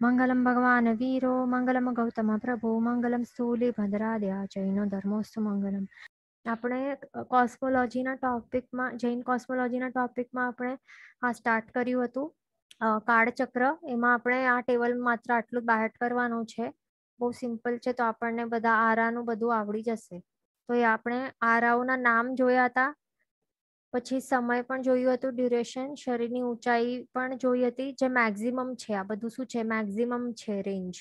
મંગલમ ભગવાન વીરો મંગલમ ગૌતમ પ્રભુ મંગલમ સ્થૂલી ભદ્રાદ્યા જૈનો ધર્મોસ્તુ મંગલમ. આપણે કોસ્મોલોજીના ટોપિકમાં જૈન કોસ્મોલોજીના ટોપિકમાં આપણે આ સ્ટાર્ટ કર્યું હતું કાળચક્ર. એમાં આપણે આ ટેબલ માત્ર આટલું જ બાહેટ કરવાનું છે. બહુ સિમ્પલ છે, તો આપણને બધા આરાનું બધું આવડી જશે. તો એ આપણે આરાઓના નામ જોયા હતા, પછી સમય પણ જોયું હતું, ડ્યુરેશન, શરીરની ઊંચાઈ પણ જોઈ હતી, જે મેક્સિમમ છે. આ બધું શું છે? મેક્સિમમ છે રેન્જ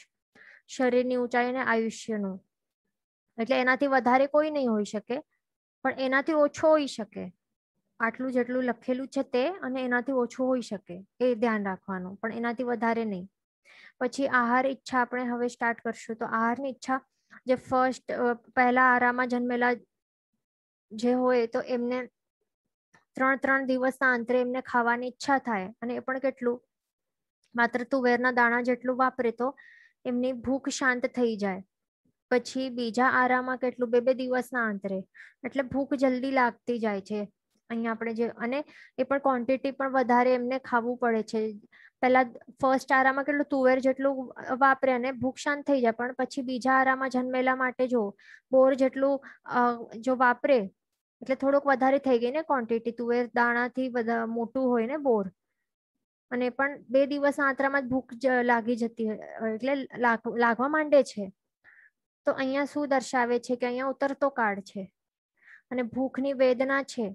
શરીરની ઊંચાઈ અને આયુષ્યનું. એટલે એનાથી વધારે કોઈ નહીં હોઈ શકે, પણ એનાથી ઓછો હોઈ શકે. આટલું જેટલું લખેલું છે તે, અને એનાથી ઓછું હોઈ શકે, એ ધ્યાન રાખવાનું, પણ એનાથી વધારે નહીં. પછી આહાર ઈચ્છા આપણે હવે સ્ટાર્ટ કરશું. તો આહારની ઈચ્છા, જે ફર્સ્ટ પહેલા આરામાં જન્મેલા જે હોય, તો એમને 3 દિવસના અંતરે એમને ખાવાની ઈચ્છા થાય, અને એ પણ કેટલું? માત્ર તુવેરના દાણા જેટલું વાપરે તો એમની ભૂખ શાંત થઈ જાય. પછી બીજા આરામાં કેટલું? 2 દિવસના અંતરે, એટલે ભૂખ જલ્દી લાગતી જાય છે. અહીંયા આપણે જે, અને એ પણ ક્વોન્ટિટી પણ વધારે એમને ખાવું પડે છે. પહેલા ફર્સ્ટ આરામાં કેટલું? તુવેર જેટલું વાપરે અને ભૂખ શાંત થઈ જાય, પણ પછી બીજા આરામાં જન્મેલા માટે જો બોર જેટલું જો વાપરે, એટલે થોડુંક વધારે થઈ ગઈ ને ક્વોન્ટિટી. તુવેર દાણાથી બધા મોટું હોય ને બોર, અને પણ 2 દિવસ આંતરામાં જ ભૂખ લાગી જતી, એટલે લાગવા માંડે છે. તો અહીંયા શું દર્શાવે છે? કે અહીંયા ઉતરતો કાળ છે, અને ભૂખની વેદના છે,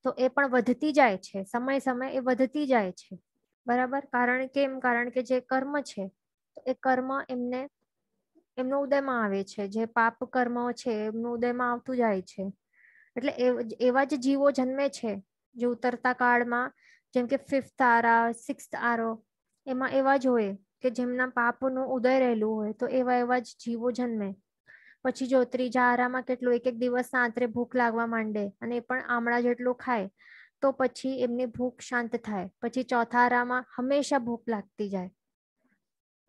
તો એ પણ વધતી જાય છે. સમય સમય એ વધતી જાય છે. બરાબર? કારણ કે કારણ કે જે કર્મ છે, એ કર્મ એમનો ઉદયમાં આવે છે. જે પાપ કર્મ છે એમનું ઉદયમાં આવતું જાય છે. એટલે એવા જ જીવો જન્મે છે જે ઉતરતા કાળમાં, જેમ કે 5th આરા, 6th આરો, એમાં એવા જ હોય કે જેમના પાપનું ઉદય રહેલું હોય, તો એવા જ જીવો જન્મે. પછી જો ત્રીજા આરામાં કેટલું? 1 દિવસ આંતરે ભૂખ લાગવા માંડે, અને એ પણ આમળા જેટલું ખાય, તો પછી એમની ભૂખ શાંત થાય. પછી ચોથા આરામાં હંમેશા ભૂખ લાગતી જાય.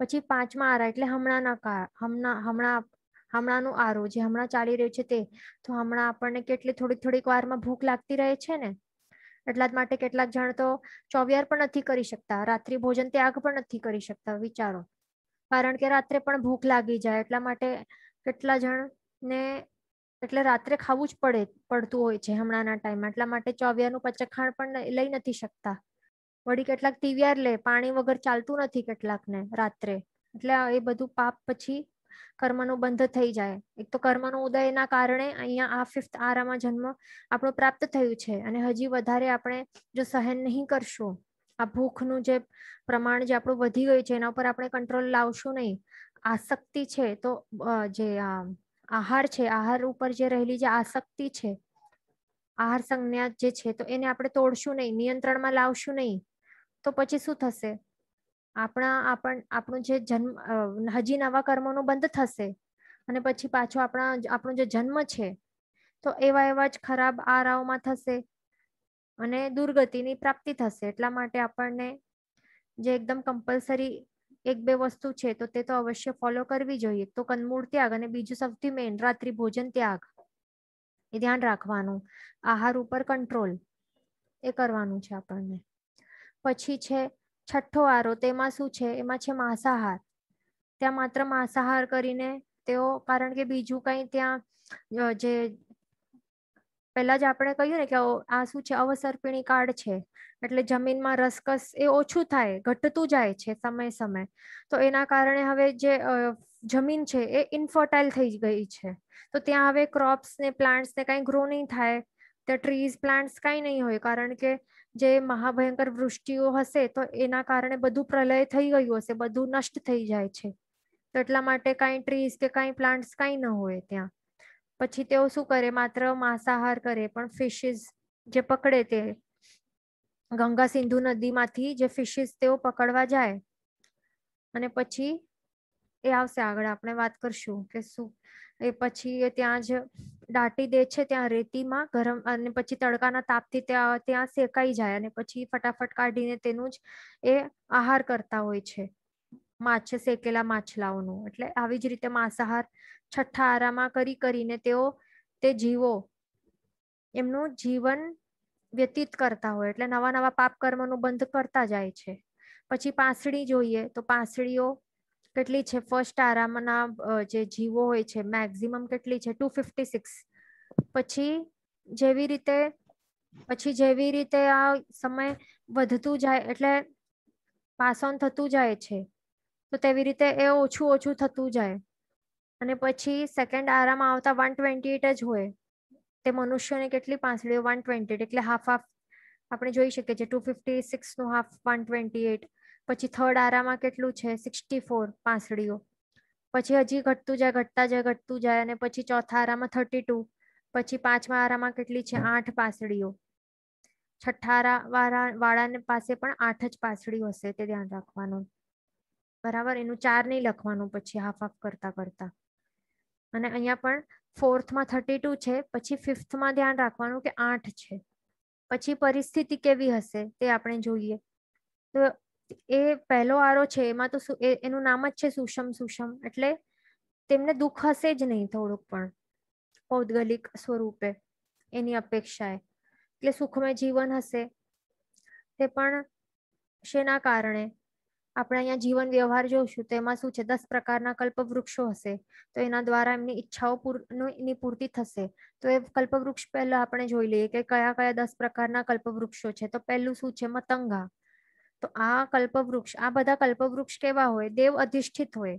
પછી 5મા આરા એટલે હમણાંના કાળ, હમણાંનું આરો જે હમણાં ચાલી રહ્યું છે તે. તો હમણાં આપણને કેટલી થોડીક વારમાં ભૂખ લાગતી રહે છે ને. એટલા જ માટે કેટલાક જણ તો ચોવિહાર પણ નથી કરી શકતા, રાત્રિ ભોજન ત્યાગ પણ નથી કરી શકતા. વિચારો, કારણ કે રાત્રે પણ ભૂખ લાગી જાય. એટલા માટે કેટલા જણને એટલે રાત્રે ખાવું જ પડતું હોય છે હમણાંના ટાઈમમાં. એટલા માટે ચોવિહારનું પચખાણ પણ લઈ નથી શકતા. વળી કેટલાક ટીવીઆર લે, પાણી વગર ચાલતું નથી કેટલાકને રાત્રે. એટલે એ બધું પાપ પછી કર્મનો બંધ થઈ જાય. એક તો કર્મનો ઉદયના કારણે અહીંયા આ 5th આરામાં જન્મ આપણો પ્રાપ્ત થયું છે, અને હજી વધારે આપણે જો સહન નહીં કરશું, આ ભૂખનું જે પ્રમાણ જે આપણું વધી ગયું છે, એના ઉપર આપણે કંટ્રોલ લાવશું નહીં. આસક્તિ છે, તો જે આહાર છે, આહાર ઉપર જે રહેલી જે આસક્તિ છે, આહાર સંજ્ઞા જે છે, તો એને આપણે તોડશું નહીં, નિયંત્રણમાં લાવશું નહીં, તો પછી શું થશે? આપણું જે જન્મ, હજી નવા કર્મોનું બંધ થશે, અને પછી પાછો આપણો જે જન્મ છે, તો એવા જ ખરાબ આરાઓમાં થશે, અને દુર્ગતિની પ્રાપ્તિ થશે. એટલા માટે આપણને જે એકદમ કમ્પલસરી 1-2 વસ્તુ છે, તો તે તો અવશ્ય ફોલો કરવી જોઈએ. તો કંદમૂળ ત્યાગ, અને બીજું સૌથી મેઇન રાત્રિ ભોજન ત્યાગ, એ ધ્યાન રાખવાનું. આહાર ઉપર કંટ્રોલ એ કરવાનું છે આપણને. પછી છે 6ઠ્ઠો આરો. તેમાં શું છે? એમાં છે માંસાહાર. ત્યાં માત્ર માંસાહાર કરીને તેઓ, કારણ કે બીજું કઈ ત્યાં જે પહેલા જ આપણે કહ્યું ને કે આ શું છે? અવસર્પિણી કાળ છે, એટલે જમીનમાં રસકસ એ ઓછું થાય, ઘટતું જાય છે સમય. તો એના કારણે હવે જે જમીન છે એ ઇનફર્ટાઇલ થઈ ગઈ છે. તો ત્યાં હવે ક્રોપ્સ ને પ્લાન્ટ્સ ને કઈ ગ્રો નહીં થાય. ત્યાં ટ્રીઝ, પ્લાન્ટ્સ કઈ નહીં હોય, કારણ કે જે મહાભયંકર વૃષ્ટિઓ હશે, તો એના કારણે બધું પ્રલય થઈ ગયું હશે, બધું નષ્ટ થઈ જાય છે. તો એટલા માટે કઈ ટ્રીઝ કે કઈ પ્લાન્ટ્સ કઈ ન હોય ત્યાં. પછી તેઓ શું કરે? માત્ર માંસાહાર કરે, પણ ફિશિસ જે પકડે તે ગંગા સિંધુ નદીમાંથી જે ફિશિસ તેઓ પકડવા જાય, અને પછી એ આવશે આગળ, આપણે વાત કરશું કે શું એ પછી ત્યાં જ દાટી દે છે, ત્યાં રેતીમાં ગરમ, અને પછી તડકાના તાપથી ત્યાં શેકાઈ જાય, અને પછી ફટાફટ કાઢીને તેનું જ એ આહાર કરતા હોય છે, શેકેલા માછલાઓનું. એટલે આવી જ રીતે માંસાહાર 6ઠ્ઠા આરામાં કરીને તે જીવો એમનું જીવન વ્યતીત કરતા હોય, એટલે નવા પાપ કર્મનું બંધ કરતા જાય છે. પછી પાંસળી જોઈએ તો પાંસળીઓ કેટલી છે? ફર્સ્ટ આરામના જે જીવો હોય છે મેક્સિમમ કેટલી છે? 256. પછી જેવી રીતે આ સમય વધતું જાય એટલે પાસ ઓન થતું જાય છે તો તેવી રીતે એ ઓછું થતું જાય અને પછી સેકન્ડ આરામ આવતા 128 જ હોય. તે મનુષ્યને કેટલી પાંસળીઓ? 128, એટલે હાફ આપણે જોઈ શકીએ છીએ. 256 નું હાફ 128. પછી થર્ડ આરામાં કેટલું છે? 64 પાંસળીઓ. પછી હજી ઘટતું જાય અને પછી ચોથા આરામાં 32. પછી પાંચમા આરામાં કેટલી છે? 8 પાંસળીઓ. છઠ્ઠા વાળાને પાસે પણ 8 જ પાંસળીઓ હશે, તે ધ્યાન રાખવાનું. બરાબર, એનું 4 નહીં લખવાનું પછી હાફ કરતા. અને અહીંયા પણ ફોર્થમાં 32 છે, પછી ફિફ્થમાં ધ્યાન રાખવાનું કે 8 છે. પછી પરિસ્થિતિ કેવી હશે તે આપણે જોઈએ. તો એ પહેલો આરો છે એમાં તો એનું નામ જ છે સુષમ, એટલે તેમને દુઃખ હશે જ નહીં થોડુંક પણ પૌદ્ગલિક સ્વરૂપે એની અપેક્ષાએ, એટલે સુખમય જીવન હશે. તે પણ શેના કારણે? આપણે અહીંયા જીવન વ્યવહાર જોશું તો એમાં શું છે? 10 પ્રકારના કલ્પવૃક્ષો હશે, તો એના દ્વારા એમની ઈચ્છાઓની પૂર્તિ થશે. તો એ કલ્પવૃક્ષ પહેલા આપણે જોઈ લઈએ કે કયા 10 પ્રકારના કલ્પવૃક્ષો છે. તો પહેલું શું છે? મતંગા. તો આ કલ્પવૃક્ષ, આ બધા કલ્પવૃક્ષ કેવા હોય? દેવ અધિષ્ઠિત હોય.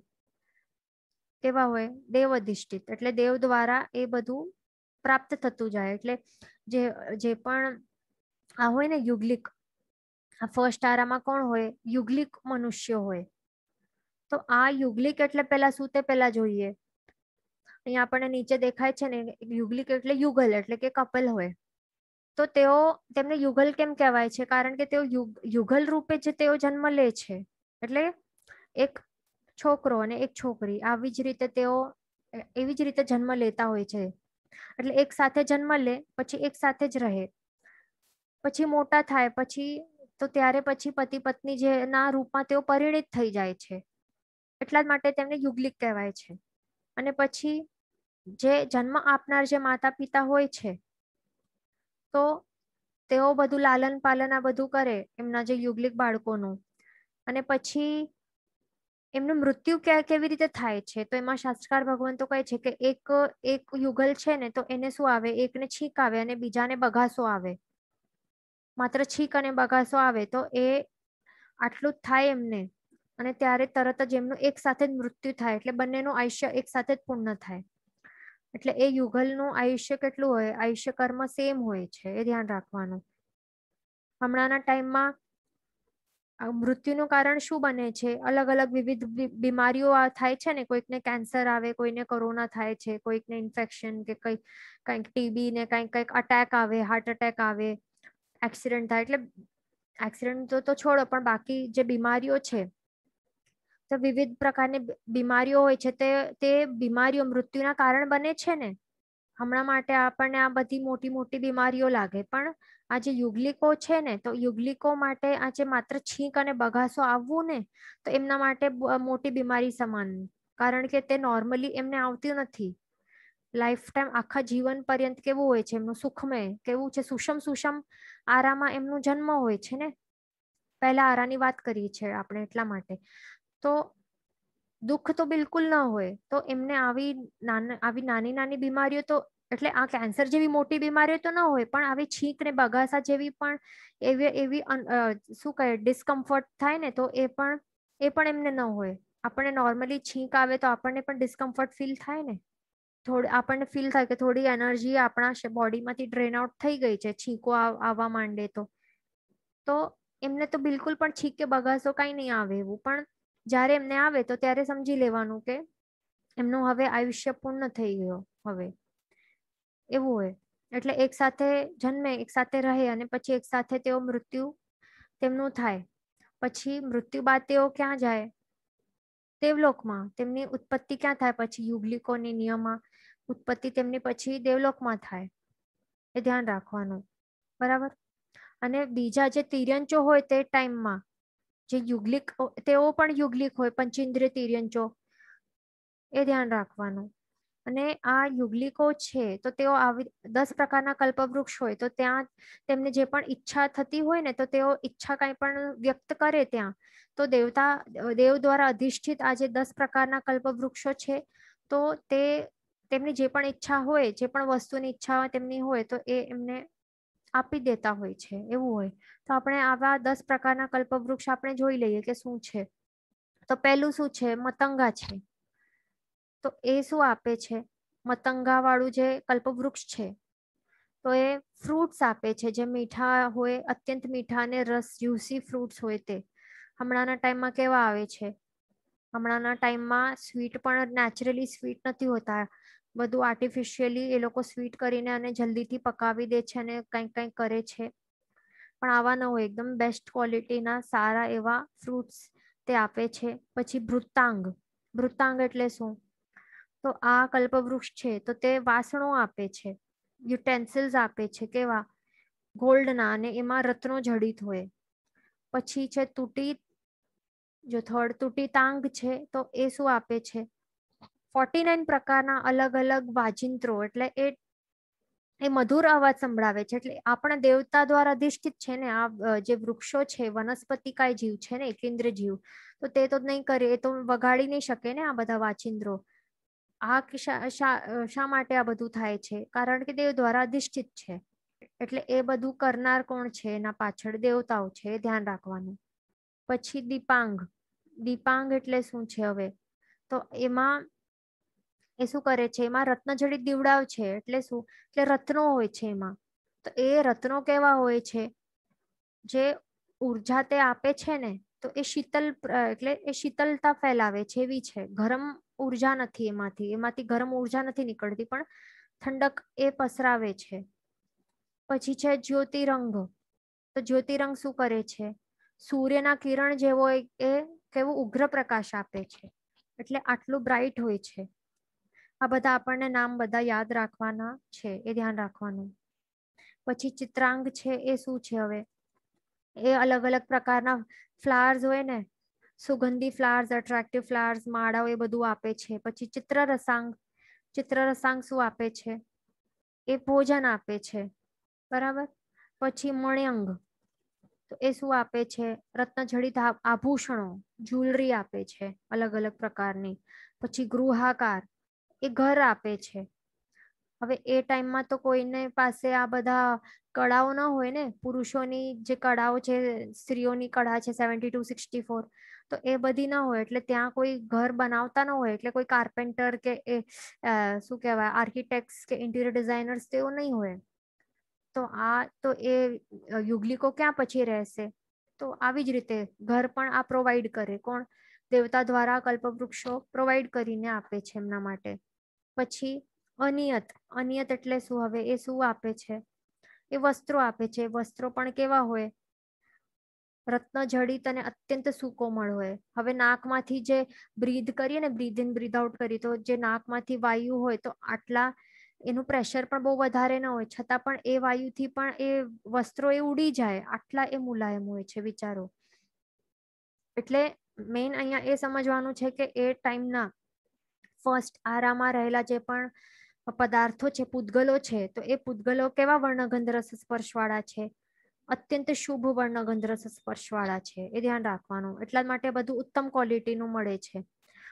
કેવા હોય? દેવ અધિષ્ઠિત, એટલે દેવ દ્વારા એ બધું પ્રાપ્ત થતું જાય. એટલે જે પણ આ હોય ને યુગલિક, આ ફર્સ્ટ આરામાં કોણ હોય? યુગલિક મનુષ્ય હોય. તો આ યુગલિક એટલે પેલા શું તે પેલા જોઈએ. અહીંયા આપણને નીચે દેખાય છે ને, યુગલિક એટલે યુગલ, એટલે કે કપલ હોય. તો તેમને યુગલ કેમ કહેવાય છે? કારણ કે તેઓ યુગલ રૂપે જ તેઓ જન્મ લે છે. એટલે એક છોકરો અને એક છોકરી એવી જ રીતે જન્મ લેતા હોય છે. એટલે એક સાથે જન્મ લે, પછી એક સાથે જ રહે, પછી મોટા થાય, ત્યારે પછી પતિ પત્ની જેના રૂપમાં તેઓ પરિણિત થઈ જાય છે. એટલા જ માટે તેમને યુગલિક કહેવાય છે. અને પછી જે જન્મ આપનાર જે માતા પિતા હોય છે, તો તેઓ બધું લાલન પાલન આ બધું કરે એમના જે યુગલિક બાળકોનું. અને પછી એમનું મૃત્યુ કેવી રીતે થાય છે? તો એમાં શાસ્ત્રકાર ભગવાન તો કહે છે કે એક યુગલ છે ને, તો એને શું આવે? એકને છીંક આવે અને બીજાને બગાસો આવે. માત્ર છીંક અને બગાસો આવે તો એ આટલું જ થાય એમને, અને ત્યારે તરત જ એમનું એક સાથે જ મૃત્યુ થાય. એટલે બંનેનું આયુષ્ય એક સાથે જ પૂર્ણ થાય. એટલે એ યુગલનું આયુષ્ય કેટલું હોય? આયુષ્ય કર્મ સેમ હોય છે, એ ધ્યાન રાખવાનું. હમણાંના ટાઈમમાં મૃત્યુનું કારણ શું બને છે? અલગ અલગ વિવિધ બીમારીઓ થાય છે ને. કોઈકને કેન્સર આવે, કોઈને કોરોના થાય છે, કોઈકને ઇન્ફેક્શન કે કંઈક ટીબી ને કંઈક અટેક આવે, હાર્ટ અટેક આવે, એક્સિડન્ટ થાય. એટલે એક્સિડન્ટ તો છોડો, પણ બાકી જે બીમારીઓ છે, તો વિવિધ પ્રકારની બીમારીઓ હોય છે. તે બીમારીઓ મૃત્યુના કારણ બને છે ને. હમણાં માટે આપણને આ બધી મોટી મોટી બીમારીઓ લાગે, પણ આ જે યુગલિકો છે ને, તો યુગલિકો માટે આ જે માત્ર છીંક અને બગાસો આવવું ને, તો એમના માટે મોટી બીમારી સમાન. કારણ કે તે નોર્મલી એમને આવતી નથી. લાઈફ ટાઈમ આખા જીવન પર્યંત કેવું હોય છે એમનું? સુખમય કેવું છે? સુષમ આરામાં એમનો જન્મ હોય છે ને. પહેલા આરાની વાત કરીએ છીએ આપણે, એટલા માટે. તો દુઃખ તો બિલકુલ ન હોય. તો એમને આવી નાની નાની બીમારીઓ તો, એટલે આ કેન્સર જેવી મોટી બીમારીઓ તો ન હોય, પણ આવી છીંક ને બગાસા જેવી પણ એવી શું કહે, ડિસ્કમ્ફર્ટ થાય ને, તો એ પણ એમને ન હોય. આપણને નોર્મલી છીંક આવે તો આપણને પણ ડિસ્કમ્ફર્ટ ફીલ થાય ને. આપણને ફીલ થાય કે થોડી એનર્જી આપણા બોડીમાંથી ડ્રેન આઉટ થઈ ગઈ છે, છીંકો આવવા માંડે તો એમને તો બિલકુલ પણ છીંક કે બગાસો કઈ નહીં આવે એવું. પણ જ્યારે એમને આવે તો ત્યારે સમજી લેવાનું કે એમનું હવે આયુષ્ય પૂર્ણ થઈ ગયો હવે, એવું હોય. એટલે એક સાથે જન્મે, એક સાથે રહે, અને પછી એક સાથે તેઓ મૃત્યુ તેમનું થાય. પછી મૃત્યુ બાદ તેઓ ક્યાં જાય? દેવલોકમાં. તેમની ઉત્પત્તિ ક્યાં થાય? પછી યુગલિકોની નિયમમાં ઉત્પત્તિ તેમની પછી દેવલોકમાં થાય. એ ધ્યાન રાખવાનું. બરાબર. અને બીજા જે તિર્યંચો હોય તે ટાઈમમાં જે યુગલિક, તેઓ પણ યુગલિક હોય, પંચેન્દ્રિય તિર્યંચો, એ ધ્યાન રાખવાનું. અને આ યુગલિકો છે તો તેઓ આવી 10 પ્રકારના કલ્પવૃક્ષ હોય તો ત્યાં તેમને જે પણ ઈચ્છા થતી હોય ને તો તેઓ ઈચ્છા કંઈ પણ વ્યક્ત કરે ત્યાં તો દેવ દ્વારા અધિષ્ઠિત આ જે 10 પ્રકારના કલ્પવૃક્ષો છે તો તેમની જે પણ ઈચ્છા હોય, જે પણ વસ્તુની ઈચ્છા તેમની હોય તો એ એમને આપી દેતા હોય છે, એવું હોય. તો આપણે આવા 10 પ્રકારના કલ્પવૃક્ષ આપણે જોઈ લઈએ કે શું છે. તો પહેલું શું છે? મતંગા છે. તો એ શું આપે છે? મતંગા વાળું જે કલ્પવૃક્ષ છે તો એ ફ્રૂટ્સ આપે છે જે મીઠા હોય, અત્યંત મીઠા અને રસ જ્યુસી ફ્રૂટ્સ હોય તે. હમણાંના ટાઈમમાં કેવા આવે છે? હમણાંના ટાઈમમાં સ્વીટ પણ નેચરલી સ્વીટ નથી હોતા, બધું આર્ટિફિશિયલી એ લોકો સ્વીટ કરીને અને જલ્દીથી પકાવી દે છે અને કંઈક કંઈક કરે છે. પણ આવા ન હોય, એકદમ બેસ્ટ ક્વોલિટીના સારા એવા ફ્રૂટ્સ તે આપે છે. પછી ભૃતાંગ. ભૃતાંગ એટલે શું? તો આ કલ્પવૃક્ષ છે તો તે વાસણો આપે છે, યુટેન્સિલ્સ આપે છે. કેવા? ગોલ્ડના, અને એમાં રત્નો જડિત હોય. પછી છે તૂટી તાંગ છે તો એ શું આપે છે? 49 પ્રકારના અલગ અલગ વાજિંત્રો, એટલે એ મધુર અવાજ સંભળાવે છે. એટલે આપણા દેવતા દ્વારા અધિષ્ઠિત છે ને આ જે વૃક્ષો છે, વનસ્પતિકાય જીવ છે ને, એકેન્દ્ર જીવ, તો તે તો નહીં કરે, એ તો વગાડી નહીં શકે ને આ બધા વાચિંદ્રો. આ શા માટે આ બધું થાય છે? કારણ કે દેવ દ્વારા અધિષ્ઠિત છે. એટલે એ બધું કરનાર કોણ છે? એના પાછળ દેવતાઓ છે, એ ધ્યાન રાખવાનું. પછી દીપાંગ. દીપાંગ એટલે શું છે? હવે તો એમાં એ શું કરે છે? એમાં રત્નજડિત દીવડાવ છે. એટલે શું? એટલે રત્નો હોય છે એમાં. તો એ રત્નો કેવા હોય છે? જે ઉર્જા તે આપે છે ને, તો એ શીતલ, એટલે એ શીતલતા ફેલાવે છે એવી છે. ગરમ ઉર્જા નથી એમાંથી ગરમ ઉર્જા નથી નીકળતી, પણ ઠંડક એ પસરાવે છે. પછી છે જ્યોતિરંગ. તો જ્યોતિરંગ શું કરે છે? સૂર્યના કિરણ જેવો એ કેવું ઉગ્ર પ્રકાશ આપે છે, એટલે આટલું બ્રાઇટ હોય છે. આ બધા આપણને નામ બધા યાદ રાખવાના છે, એ ધ્યાન રાખવાનું. પછી ચિત્રાંગ છે, એ શું છે? હવે એ અલગ અલગ પ્રકારના ફ્લાવર્સ હોય ને, સુગંધી ફ્લાવર્સ, અટ્રેક્ટિવ ફ્લાવર્સ, માળાઓ, એ બધું આપે છે. પછી ચિત્રરસાંગ. ચિત્રરસાંગ શું આપે છે? એ ભોજન આપે છે, બરાબર. પછી મણ્યંગ. તો એ શું આપે છે? રત્નજડિત આભૂષણો, જ્વેલરી આપે છે અલગ અલગ પ્રકારની. પછી ગૃહાકાર, એ ઘર આપે છે. હવે એ ટાઈમમાં તો કોઈને પાસે આ બધા કળાઓ ન હોય ને, પુરુષોની જે કળાઓ છે, સ્ત્રીઓની કળા છે 72-64, તો એ બધી ના હોય. એટલે ત્યાં કોઈ ઘર બનાવતા ન હોય, એટલે કોઈ કાર્પેન્ટર કે શું કહેવાય, આર્કિટેક્ટ કે ઇન્ટિરિયર ડિઝાઇનર્સ તેઓ નહીં હોય. તો એ યુગલિકો ક્યાં પછી રહેશે? તો આવી જ રીતે ઘર પણ આ પ્રોવાઈડ કરે. કોણ? દેવતા દ્વારા કલ્પવૃક્ષો પ્રોવાઈડ કરીને આપે છે એમના માટે. પછી અનિયત. અનિયત એટલે શું? હવે એ શું આપે છે? એ વસ્ત્રો આપે છે. વસ્ત્રો પણ કેવા હોય? રત્ન જડિત અને અત્યંત સુકોમળ હોય. હવે નાકમાંથી જે બ્રીધ કરીએ ને, બ્રીધ ઇન બ્રીધ આઉટ કરીએ, તો જે નાકમાંથી વાયુ હોય તો આટલા એનું પ્રેશર પણ બહુ વધારે ન હોય, છતાં પણ એ વાયુથી પણ એ વસ્ત્રો એ ઉડી જાય, આટલા એ મુલાયમ હોય છે, વિચારો. એટલે મેઇન અહીંયા એ સમજવાનું છે કે એ ટાઈમના ફર્સ્ટ આરામાં રહેલા જે પણ પદાર્થો છે, પૂતગલો છે, તો એ પૂતગલો કેવા વર્ણગંધ રસ સ્પર્શવાળા છે? અત્યંત શુભ વર્ણગંધ રસ સ્પર્શવાળા છે, એ ધ્યાન રાખવાનું. એટલા માટે બધું ઉત્તમ ક્વોલિટીનું મળે છે.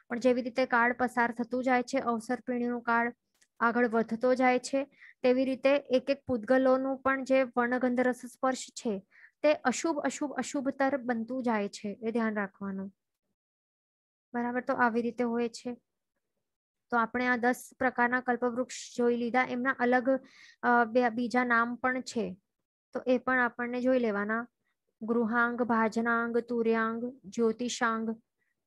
પણ જેવી રીતે કાળ પસાર થતું જાય છે, અવસર પીણીનું કાળ આગળ વધતો જાય છે, તેવી રીતે એક એક પૂતગલોનું પણ જે વર્ણગંધ રસ સ્પર્શ છે તે અશુભ અશુભ અશુભતર બનતું જાય છે, એ ધ્યાન રાખવાનું. બરાબર. તો આવી રીતે હોય છે. તો આપણે આ 10 પ્રકારના કલ્પવૃક્ષ જોઈ લીધા. એમના અલગ બીજા નામ પણ છે, તો એ પણ આપણને જોઈ લેવાના. ગૃહાંગ, ભાજનાંગ, તુર્યાંગ, જ્યોતિષાંગ,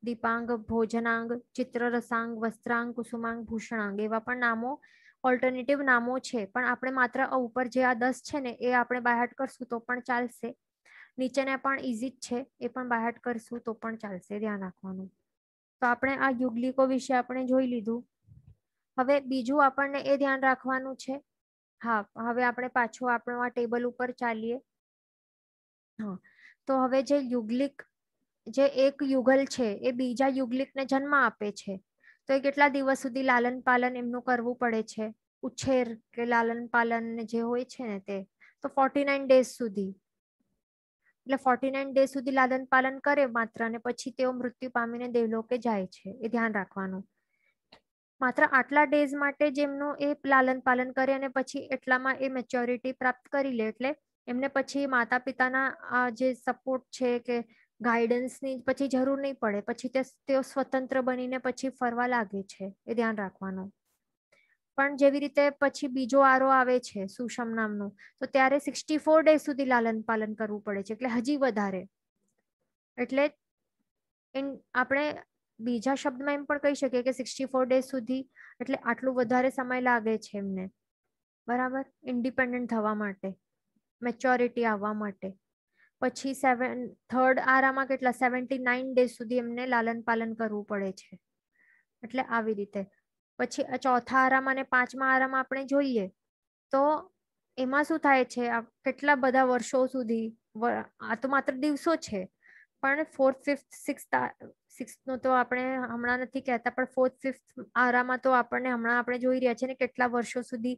દીપાંગ, ભોજનાંગ, ચિત્રરસાંગ, વસ્ત્રાંગ, કુસુમાંગ, ભૂષણાંગ, એવા પણ નામો, ઓલ્ટરનેટિવ નામો છે. પણ આપણે માત્ર ઉપર જે આ 10 છે ને, એ આપણે બાયહાર્ટ કરશું તો પણ ચાલશે. નીચેના પણ ઇઝી જ છે, એ પણ બાયહાર્ટ કરશું તો પણ ચાલશે, ધ્યાન રાખવાનું. તો આપણે આ યુગલિકો વિશે આપણે જોઈ લીધું. હવે બીજું આપણને એ ધ્યાન રાખવાનું છે. હા, હવે આપણે પાછું આપણું આ ટેબલ ઉપર ચાલીએ. હા, તો હવે જે યુગલિક, જે એક યુગલ છે એ બીજા યુગલિકને જન્મ આપે છે, તો એ કેટલા દિવસ સુધી લાલન પાલન એમનું કરવું પડે છે, ઉછેર કે લાલન પાલન જે હોય છે ને તે, તો 49 ડેઝ સુધી. એટલે 49 ડેઝ સુધી લાલન પાલન કરે માત્ર, અને પછી તેઓ મૃત્યુ પામીને દેવલોકે જાય છે. એ ધ્યાન રાખવાનું. માત્ર આટલા ડેઝ માટે જેમનું એ લાલન પાલન કરે અને પછી એટલામાં એ મેચ્યોરિટી પ્રાપ્ત કરી લે, એટલે એમને પછી માતા પિતાના આ જે સપોર્ટ છે કે ગાઈડન્સની પછી જરૂર નહીં પડે. પછી તેઓ સ્વતંત્ર બનીને પછી ફરવા લાગે છે. એ ધ્યાન રાખવાનું. પણ જેવી રીતે પછી બીજો આરો આવે છે સુષમ નામનું, તો ત્યારે 64 ડેઝ સુધી લાલન પાલન કરવું પડે છે, એટલે હજી વધારે. એટલે આપણે બીજા શબ્દમાં એમ પણ કહી શકીએ કે 64 ડેઝ સુધી, એટલે આટલું વધારે સમય લાગે છે એમને, બરાબર, ઇન્ડિપેન્ડન્ટ થવા માટે, મેચ્યોરિટી આવવા માટે. પછી થર્ડ આરામાં કેટલા 79 ડેઝ સુધી એમને લાલન પાલન કરવું પડે છે. એટલે આવી રીતે. પછી ચોથા આરામાં અને પાંચમા આરામાં આપણે જોઈએ તો એમાં શું થાય છે, કેટલા બધા વર્ષો સુધી, આ તો માત્ર દિવસો છે, પણ 4th 5th 6th નો તો આપણે હમણાં નથી કહેતા, પણ 4th 5th આરામાં તો આપણને હમણાં આપણે જોઈ રહ્યા છે ને કેટલા વર્ષો સુધી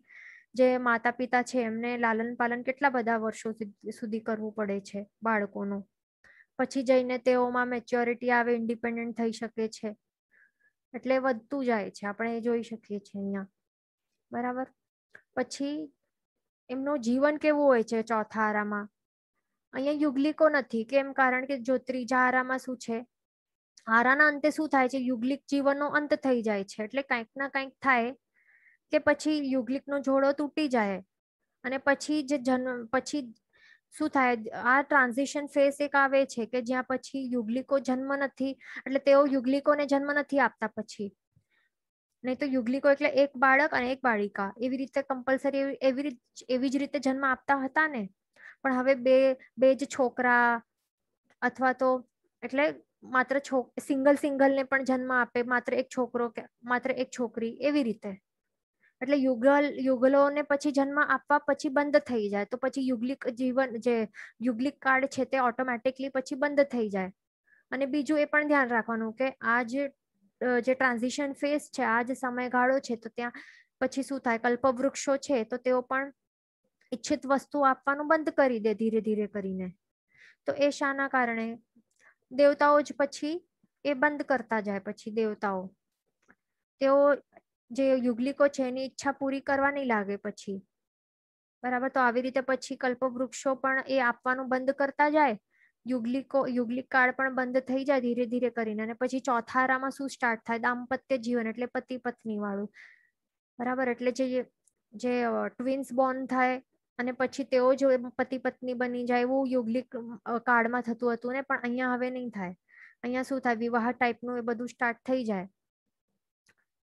જે માતા પિતા છે એમને લાલન પાલન કેટલા બધા વર્ષો સુધી કરવું પડે છે બાળકોનું. પછી જઈને તેઓમાં મેચ્યોરિટી આવે, ઇન્ડિપેન્ડન્ટ થઈ શકે છે. એટલે વધતું જાય છે, આપણે એ જોઈ શકીએ છીએ અહીંયા, બરાબર. પછી એમનું જીવન કેવું હોય છે ચોથા આરામાં? અહીંયા યુગલિકો નથી. કેમ? કારણ કે જો ત્રીજા આરામાં શું છે, આરાના અંતે શું થાય છે, યુગલિક જીવનનો અંત થઈ જાય છે. એટલે કંઈક ના કંઈક થાય કે પછી યુગલિકનો જોડો તૂટી જાય, અને પછી પછી શું થાય, આ ટ્રાન્ઝિશન ફેઝ એક આવે છે કે જ્યાં પછી યુગલિકો જન્મ નથી, એટલે તેઓ યુગલિકોને જન્મ નથી આપતા પછી. નહીં તો યુગલિકો એટલે એક બાળક અને એક બાળિકા, એવી રીતે કમ્પલસરી એવી જ રીતે જન્મ આપતા હતા ને. પણ હવે બે જ છોકરા, અથવા તો એટલે માત્ર સિંગલ ને પણ જન્મ આપે, માત્ર એક છોકરો કે માત્ર એક છોકરી, એવી રીતે. એટલે યુગલોને પછી જન્મ આપવા પછી બંધ થઈ જાય, તો પછી યુગલિક જીવન જે યુગલિક કાળ છે તે ઓટોમેટિકલી પછી બંધ થઈ જાય. અને બીજું એ પણ ધ્યાન રાખવાનું કે આ જે ટ્રાન્ઝિશન ફેઝ છે, આ જે સમયગાળો છે, તો ત્યાં પછી શું થાય, કલ્પવૃક્ષો છે તો તેઓ પણ ઈચ્છિત વસ્તુ આપવાનું બંધ કરી દે ધીરે ધીરે કરીને. તો એ શાના કારણે? દેવતાઓ જ પછી એ બંધ કરતા જાય. પછી દેવતાઓ તેઓ જે યુગલિકો છે એની ઈચ્છા પૂરી કરવા નહીં લાગે પછી, બરાબર. તો આવી રીતે પછી કલ્પવૃક્ષો પણ એ આપવાનું બંધ કરતા જાય, યુગલિક કાળ પણ બંધ થઈ જાય ધીરે ધીરે કરીને. અને પછી ચોથા આરામાં શું સ્ટાર્ટ થાય, દાંપત્ય જીવન, એટલે પતિ પત્ની વાળું, બરાબર. એટલે જે ટ્વિન્સ બોર્ન થાય અને પછી તેઓ જો પતિ પત્ની બની જાય, એવું યુગલિક કાળમાં થતું હતું ને, પણ અહીંયા હવે નહીં થાય. અહીંયા શું થાય, વિવાહ ટાઈપનું એ બધું સ્ટાર્ટ થઈ જાય.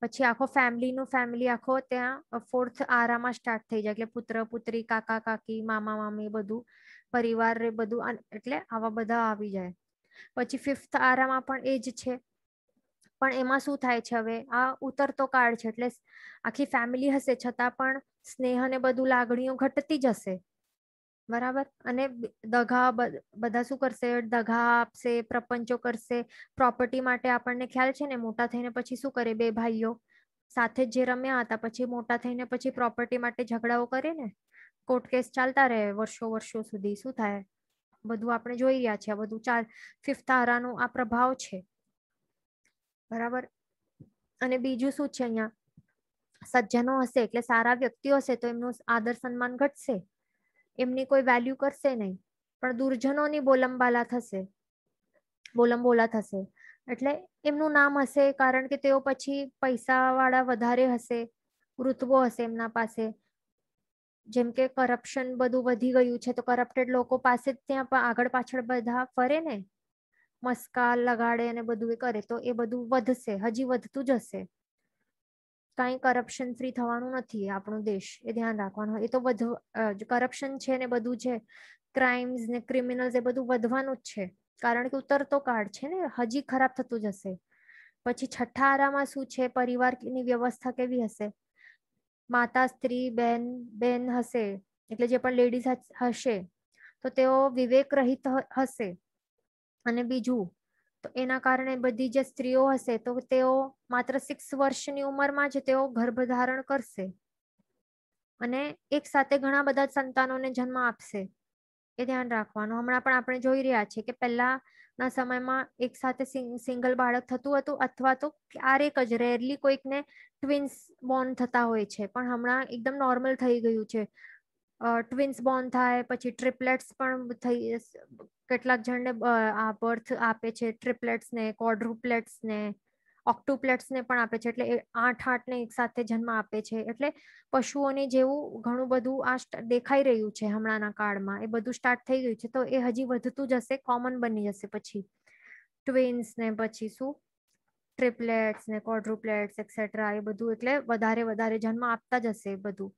પછી આખો ફેમિલી આખો ત્યાં 4th આરામાં સ્ટાર્ટ થઈ જાય, એટલે પુત્ર પુત્રી, કાકા કાકી, મામા મામી, બધું પરિવાર બધું, એટલે આવા બધા આવી જાય. પછી 5th આરામાં પણ એ જ છે, પણ એમાં શું થાય છે, હવે આ ઉતરતો કાળ છે, એટલે આખી ફેમિલી હશે છતાં પણ સ્નેહ અને બધું લાગણીઓ ઘટતી જશે, બરાબર. અને દગા બધા શું કરશે, દગા આપશે, પ્રપંચો કરશે. પ્રોપર્ટી માટે આપણને ખ્યાલ છે ને, મોટા થઈને પછી શું કરે, બે ભાઈઓ સાથે જે રમ્યા હતા પછી મોટા થઈને પછી પ્રોપર્ટી માટે ઝઘડાઓ કરે ને, કોર્ટ કેસ ચાલતા રહે વર્ષો સુધી. શું થાય, બધું આપણે જોઈ રહ્યા છે. આ બધું 5th આરાનો આ પ્રભાવ છે, બરાબર. અને બીજું શું છે, અહીંયા સજ્જનો હશે એટલે સારા વ્યક્તિઓ હશે તો એમનું આદર સન્માન ઘટશે, એમની કોઈ વેલ્યુ કરશે નહીં. પણ દુર્જનોની બોલંબાલા થશે, બોલંબોલા થશે. એટલે એમનું નામ હશે, કારણ કે તેઓ પછી પૈસા વાળા વધારે હશે, ઋતબો હશે એમના પાસે. જેમ કે કરપ્શન બધું વધી ગયું છે, તો કરપ્ટેડ લોકો પાસે ત્યાં આગળ પાછળ બધા ફરે ને, મસ્કા લગાડે અને બધું એ કરે, તો એ બધું વધશે, હજી વધતું જ હશે. કાંઈ કરપ્શન ફ્રી થવાનું નથી આપણો દેશ, એ ધ્યાન રાખવાનું. એ તો કરપ્શન છે ને બધું છે, ક્રાઇમ્સ ને ક્રિમિનલ્સ, એ બધું વધવાનું જ છે, કારણ કે ઉતરતો કાળ છે ને, હજી ખરાબ થતું જશે. પછી છઠ્ઠા આરામાં શું છે, પરિવારની વ્યવસ્થા કેવી હશે? માતા, સ્ત્રી, બેન હશે, એટલે જે પણ લેડીઝ હશે તો તેઓ વિવેક રહિત હશે. અને બીજું તો એના કારણે બધી જે સ્ત્રીઓ હશે તો તેઓ માત્ર 6 વર્ષની ઉંમરમાં જ તેઓ ગર્ભધારણ કરશે અને એક સાથે ઘણા બધા સંતાનોને જન્મ આપશે. એ ધ્યાન રાખવાનું. હમણાં પણ આપણે જોઈ રહ્યા છીએ કે પહેલાના સમયમાં એક સાથે સિંગલ બાળક થતું હતું અથવા તો ક્યારેક જ રેરલી કોઈકને ટ્વિન્સ બોર્ન થતા હોય છે, પણ હમણાં એકદમ નોર્મલ થઈ ગયું છે. ટ્વિન્સ બોર્ન થાય, પછી ટ્રિપલેટ્સ પણ થઈ, કેટલાક જણને આ બર્થ આપે છે, ટ્રિપલેટ્સ ને, ક્વોડ્રુપ્લેટ્સ ને, ઓક્ટુપ્લેટ્સ ને પણ આપે છે. એટલે 8 ને એક સાથે જન્મ આપે છે. એટલે પશુઓની જેવું ઘણું બધું આ દેખાઈ રહ્યું છે હમણાંના કાળમાં. એ બધું સ્ટાર્ટ થઈ ગયું છે, તો એ હજી વધતું જશે, કોમન બની જશે. પછી ટ્વિન્સ ને, પછી શું ટ્રિપલેટ્સ ને, ક્વોડ્રુપ્લેટ્સ એક્સેટ્રા, એ બધું એટલે વધારે વધારે જન્મ આપતા જશે એ બધું.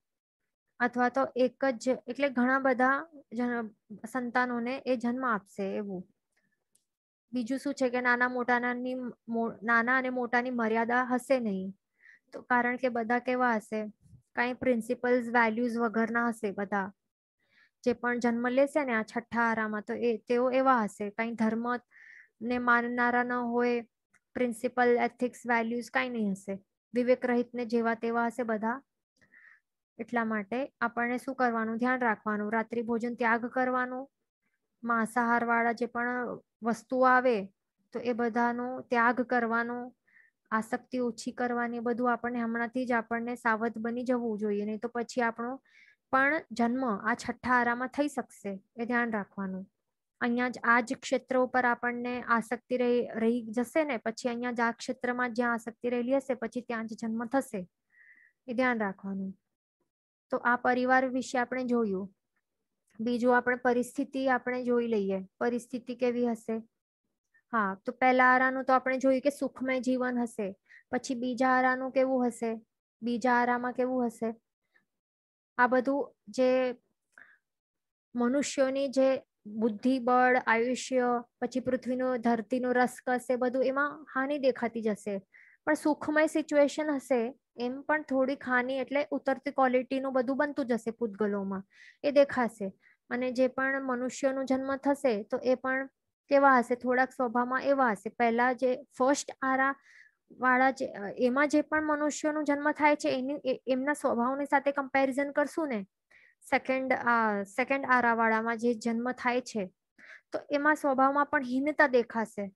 અથવા તો એક જ એટલે ઘણા બધા સંતાનોને એ જન્મ આપશે એવું. બીજું શું છે કે નાના અને મોટાની મર્યાદા હશે નહીં. તો કારણ કે બધા કેવા હશે, કઈ પ્રિન્સિપલ્સ વેલ્યુઝ વગરના હશે બધા. જે પણ જન્મ લેશે ને આ છઠ્ઠા આરામાં, તો તેઓ એવા હશે, કઈ ધર્મ ને માનનારા ન હોય, પ્રિન્સિપલ એથિક્સ વેલ્યુઝ કઈ નહીં હશે, વિવેક રહિત ને જેવા તેવા હશે બધા. એટલા માટે આપણને શું કરવાનું, ધ્યાન રાખવાનું, રાત્રિ ભોજન ત્યાગ કરવાનું. માંસાહાર વાળા જે પણ વસ્તુઓ આવે તો એ બધાનો ત્યાગ કરવાનો, આસક્તિ ઓછી કરવાની. બધું આપણને હમણાંથી જ આપણને સાવધ બની જવું જોઈએ, નહીં તો પછી આપણો પણ જન્મ આ છઠ્ઠા આરામાં થઈ શકશે. એ ધ્યાન રાખવાનું. અહીંયા જ આ જ ક્ષેત્ર ઉપર આપણને આસક્તિ રહી જશે ને, પછી અહીંયા જ આ ક્ષેત્રમાં જ્યાં આસક્તિ રહેલી હશે પછી ત્યાં જ જન્મ થશે. એ ધ્યાન રાખવાનું. તો આ પરિવાર વિશે આપણે જોયું. બીજું આપણે પરિસ્થિતિ આપણે જોઈ લઈએ. પરિસ્થિતિ કેવી હશે? હા, તો પહેલા આરાનું તો આપણે જોયું કે સુખમય જીવન હશે. પછી બીજા આરાનું કેવું હશે? બીજા આરામાં કેવું હશે? આ બધું જે મનુષ્યોની જે બુદ્ધિ, બળ, આયુષ્ય, પછી પૃથ્વીનો ધરતીનો રસકસ, એ બધું એમાં હાનિ દેખાતી જશે. પણ સુખમય સિચ્યુએશન હશે એમ પણ થોડી હાનિ એટલે ઉતરતી ક્વોલિટીનું બધું બનતું જશે પૂતગલોમાં, એ દેખાશે. અને જે પણ મનુષ્યનો જન્મ થશે તો એ પણ કેવા હશે? થોડાક સ્વભાવમાં એવા હશે. પહેલા જે ફર્સ્ટ આરા વાળા એમાં જે પણ મનુષ્યનો જન્મ થાય છે એમના સ્વભાવની સાથે કમ્પેરિઝન કરશું ને, સેકન્ડ આરા વાળામાં જે જન્મ થાય છે તો એમાં સ્વભાવમાં પણ હીનતા દેખાશે.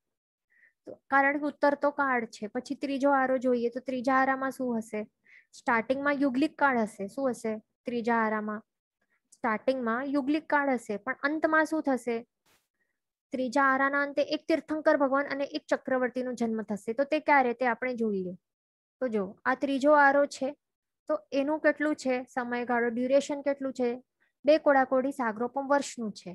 કારણ કે ઉત્તરતો કાળ છે. પછી ત્રીજો આરો જોઈએ તો ત્રીજા આરામાં શું હશે? સ્ટાર્ટિંગમાં યુગલિક કાળ હશે. શું હશે ત્રીજા આરામાં? સ્ટાર્ટિંગમાં યુગલિક કાળ હશે, પણ અંતમાં શું થશે? ત્રીજા આરાના અંતે એક તીર્થંકર ભગવાન અને એક ચક્રવર્તીનો જન્મ થશે. તો તે ક્યારે? તે આપણે જોઈએ. તો જો આ ત્રીજો આરો છે તો એનું કેટલું છે સમયગાળો, ડ્યુરેશન કેટલું છે? 2 કોડાકોડી સાગરોપમ વર્ષનું છે.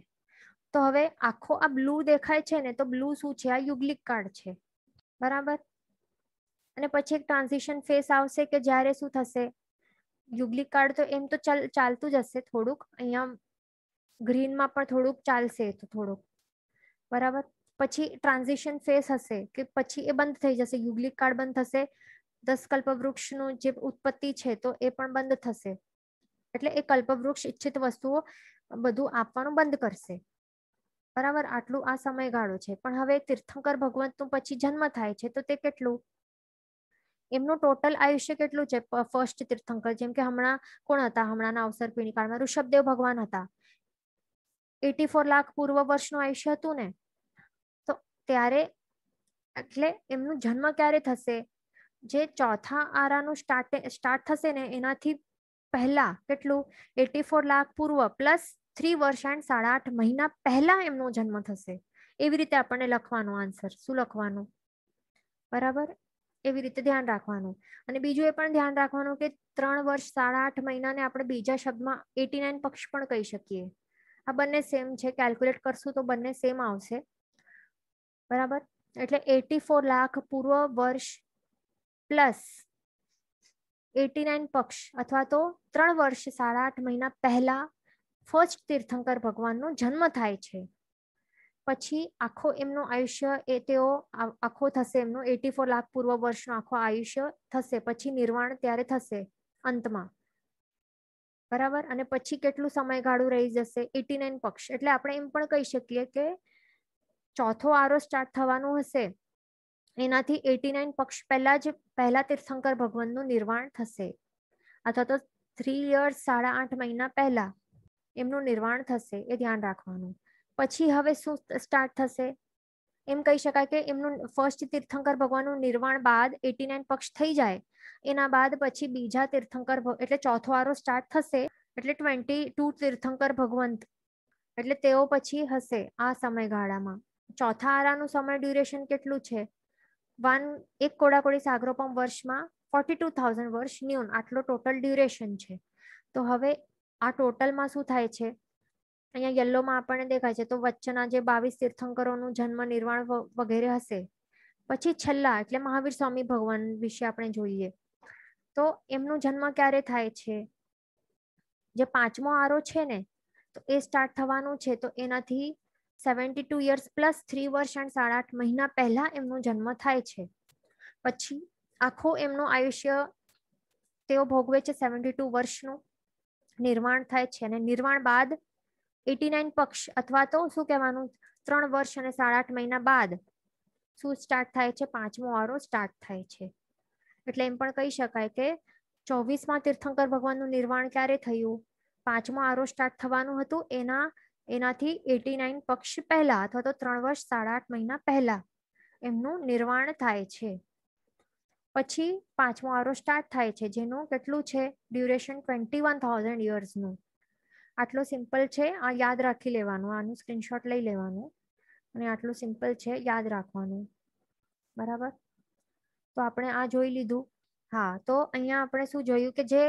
તો હવે આખો આ બ્લુ દેખાય છે ને, તો બ્લુ શું છે? આ યુગલિક કાળ છે. બરાબર. અને પછી એક ટ્રાન્ઝિશન ફેસ આવશે કે જ્યારે શું થશે? યુગલિક કાળ તો એમ તો ચાલતું જ હશે થોડુંક, અહીંયા ગ્રીનમાં પણ થોડુંક ચાલશે, તો થોડુંક બરાબર. પછી ટ્રાન્ઝિશન ફેસ હશે કે પછી એ બંધ થઈ જશે, યુગલિક કાળ બંધ થશે, 10 કલ્પવૃક્ષનું જે ઉત્પત્તિ છે તો એ પણ બંધ થશે. એટલે એ કલ્પવૃક્ષ ઈચ્છિત વસ્તુઓ બધું આપવાનું બંધ કરશે. બરાબર. આટલું આ સમયગાળો છે. પણ હવે તીર્થંકર ભગવંતનું પછી જન્મ થાય છે તો તે કેટલું? એમનું ટોટલ આયુષ્ય કેટલું છે? ફર્સ્ટ તીર્થંકર, જેમ કે હમણાં કોણ હતા? હમણાંના અવસરપીણી કાળમાં ઋષભદેવ ભગવાન હતા. 84 લાખ પૂર્વ વર્ષનું આયુષ્ય હતું ને. તો ત્યારે એટલે એમનું જન્મ ક્યારે થશે? જે ચોથા આરાનું સ્ટાર્ટ થશે ને એનાથી પહેલા કેટલું? 84 લાખ પૂર્વ પ્લસ 3 વર્ષ એન્ડ 8.5 મહિના પહેલા એમનો જન્મ થશે. એવી રીતે આપણને લખવાનો આન્સર. શું લખવાનું? બરાબર. એવી રીતે ધ્યાન રાખવાનું. અને બીજું એ પણ ધ્યાન રાખવાનું કે 3 વર્ષ 8.5 મહિનાને આપણે બીજા શબ્દમાં 89 પક્ષ પણ કહી શકીએ. આ બંને સેમ છે. કેલ્ક્યુલેટ કરશું તો બંને સેમ આવશે. બરાબર. એટલે 84 લાખ પૂર્વ વર્ષ પ્લસ 89 પક્ષ અથવા તો 3 વર્ષ 8.5 મહિના પહેલા ફર્સ્ટ તીર્થંકર ભગવાનનો જન્મ થાય છે. પછી આખો એમનો આયુષ્ય એ તેઓ આખો થશે એમનો 84 લાખ પૂર્વ વર્ષનો આખો આયુષ્ય થશે. પછી નિર્વાણ ત્યારે થશે અંતમાં. બરાબર. અને પછી કેટલું સમયગાળું રહી જશે? 89 પક્ષ. એટલે આપણે એમ પણ કહી શકીએ કે ચોથો આરો સ્ટાર્ટ થવાનું હશે એનાથી 89 પક્ષ પહેલા તીર્થંકર ભગવાનનું નિર્વાણ થશે, અથવા તો 3 years 8.5 મહિના પહેલા એમનું નિર્વાણ થશે, એ ધ્યાન રાખવાનું. પછી હવે શું સ્ટાર્ટ થશે, એમ કહી શકાય કે એમનું ફર્સ્ટ તીર્થંકર ભગવાનનું નિર્વાણ બાદ 89 પક્ષ થઈ જાય, એના બાદ પછી બીજા તીર્થંકર એટલે ચોથો આરો સ્ટાર્ટ થશે, એટલે 22 તીર્થંકર ભગવંત એટલે તેઓ પછી હશે આ સમયગાળામાં. ચોથા આરાનું સમય ડ્યુરેશન કેટલું છે, એક કોડાકોડી સાગરોપમ વર્ષમાં 42,000 વર્ષ ન્યૂન, આટલો ટોટલ ડ્યુરેશન છે. તો હવે આ ટોટલમાં શું થાય છે, અહીંયા યલોમાં આપણને દેખાય છે, તો વચ્ચેના જે 22 તીર્થંકરોનું જન્મ નિર્વાણ વગેરે હશે. પછી છેલ્લા એટલે મહાવીર સ્વામી ભગવાન વિશે આપણે જોઈએ તો એમનો જન્મ ક્યારે થાય છે, જે પાંચમો આરો છે ને તો એ સ્ટાર્ટ થવાનું છે, તો એનાથી 72 years પ્લસ 3 વર્ષ અને 8.5 મહિના પહેલા એમનો જન્મ થાય છે. પછી આખો એમનું આયુષ્ય તેઓ ભોગવે છે 72 વર્ષનું, નિર્વાણ થાય છે, અને નિર્વાણ બાદ 89 પક્ષ અથવા તો શું કહેવાનું 3 વર્ષ અને 8.5 મહિના બાદ શું સ્ટાર્ટ થાય છે, પાંચમો આરો સ્ટાર્ટ થાય છે. એટલે એમ પણ કહી શકાય કે 24માં તીર્થંકર ભગવાનનું નિર્વાણ ક્યારે થયું, પાંચમો આરો સ્ટાર્ટ થવાનું હતું એનાથી 89 પક્ષ પહેલા અથવા તો 3 વર્ષ 8.5 મહિના પહેલા એમનું નિર્વાણ થાય છે. પછી પાંચમો આરો સ્ટાર્ટ થાય છે, જેનું કેટલું છે ડ્યુરેશન 21,000 yearsનું. આટલું સિમ્પલ છે, આ યાદ રાખી લેવાનું, આનું સ્ક્રીનશોટ લઈ લેવાનું, અને આટલું સિમ્પલ છે, યાદ રાખવાનું. બરાબર, તો આપણે આ જોઈ લીધું. હા, તો અહીંયા આપણે શું જોયું કે જે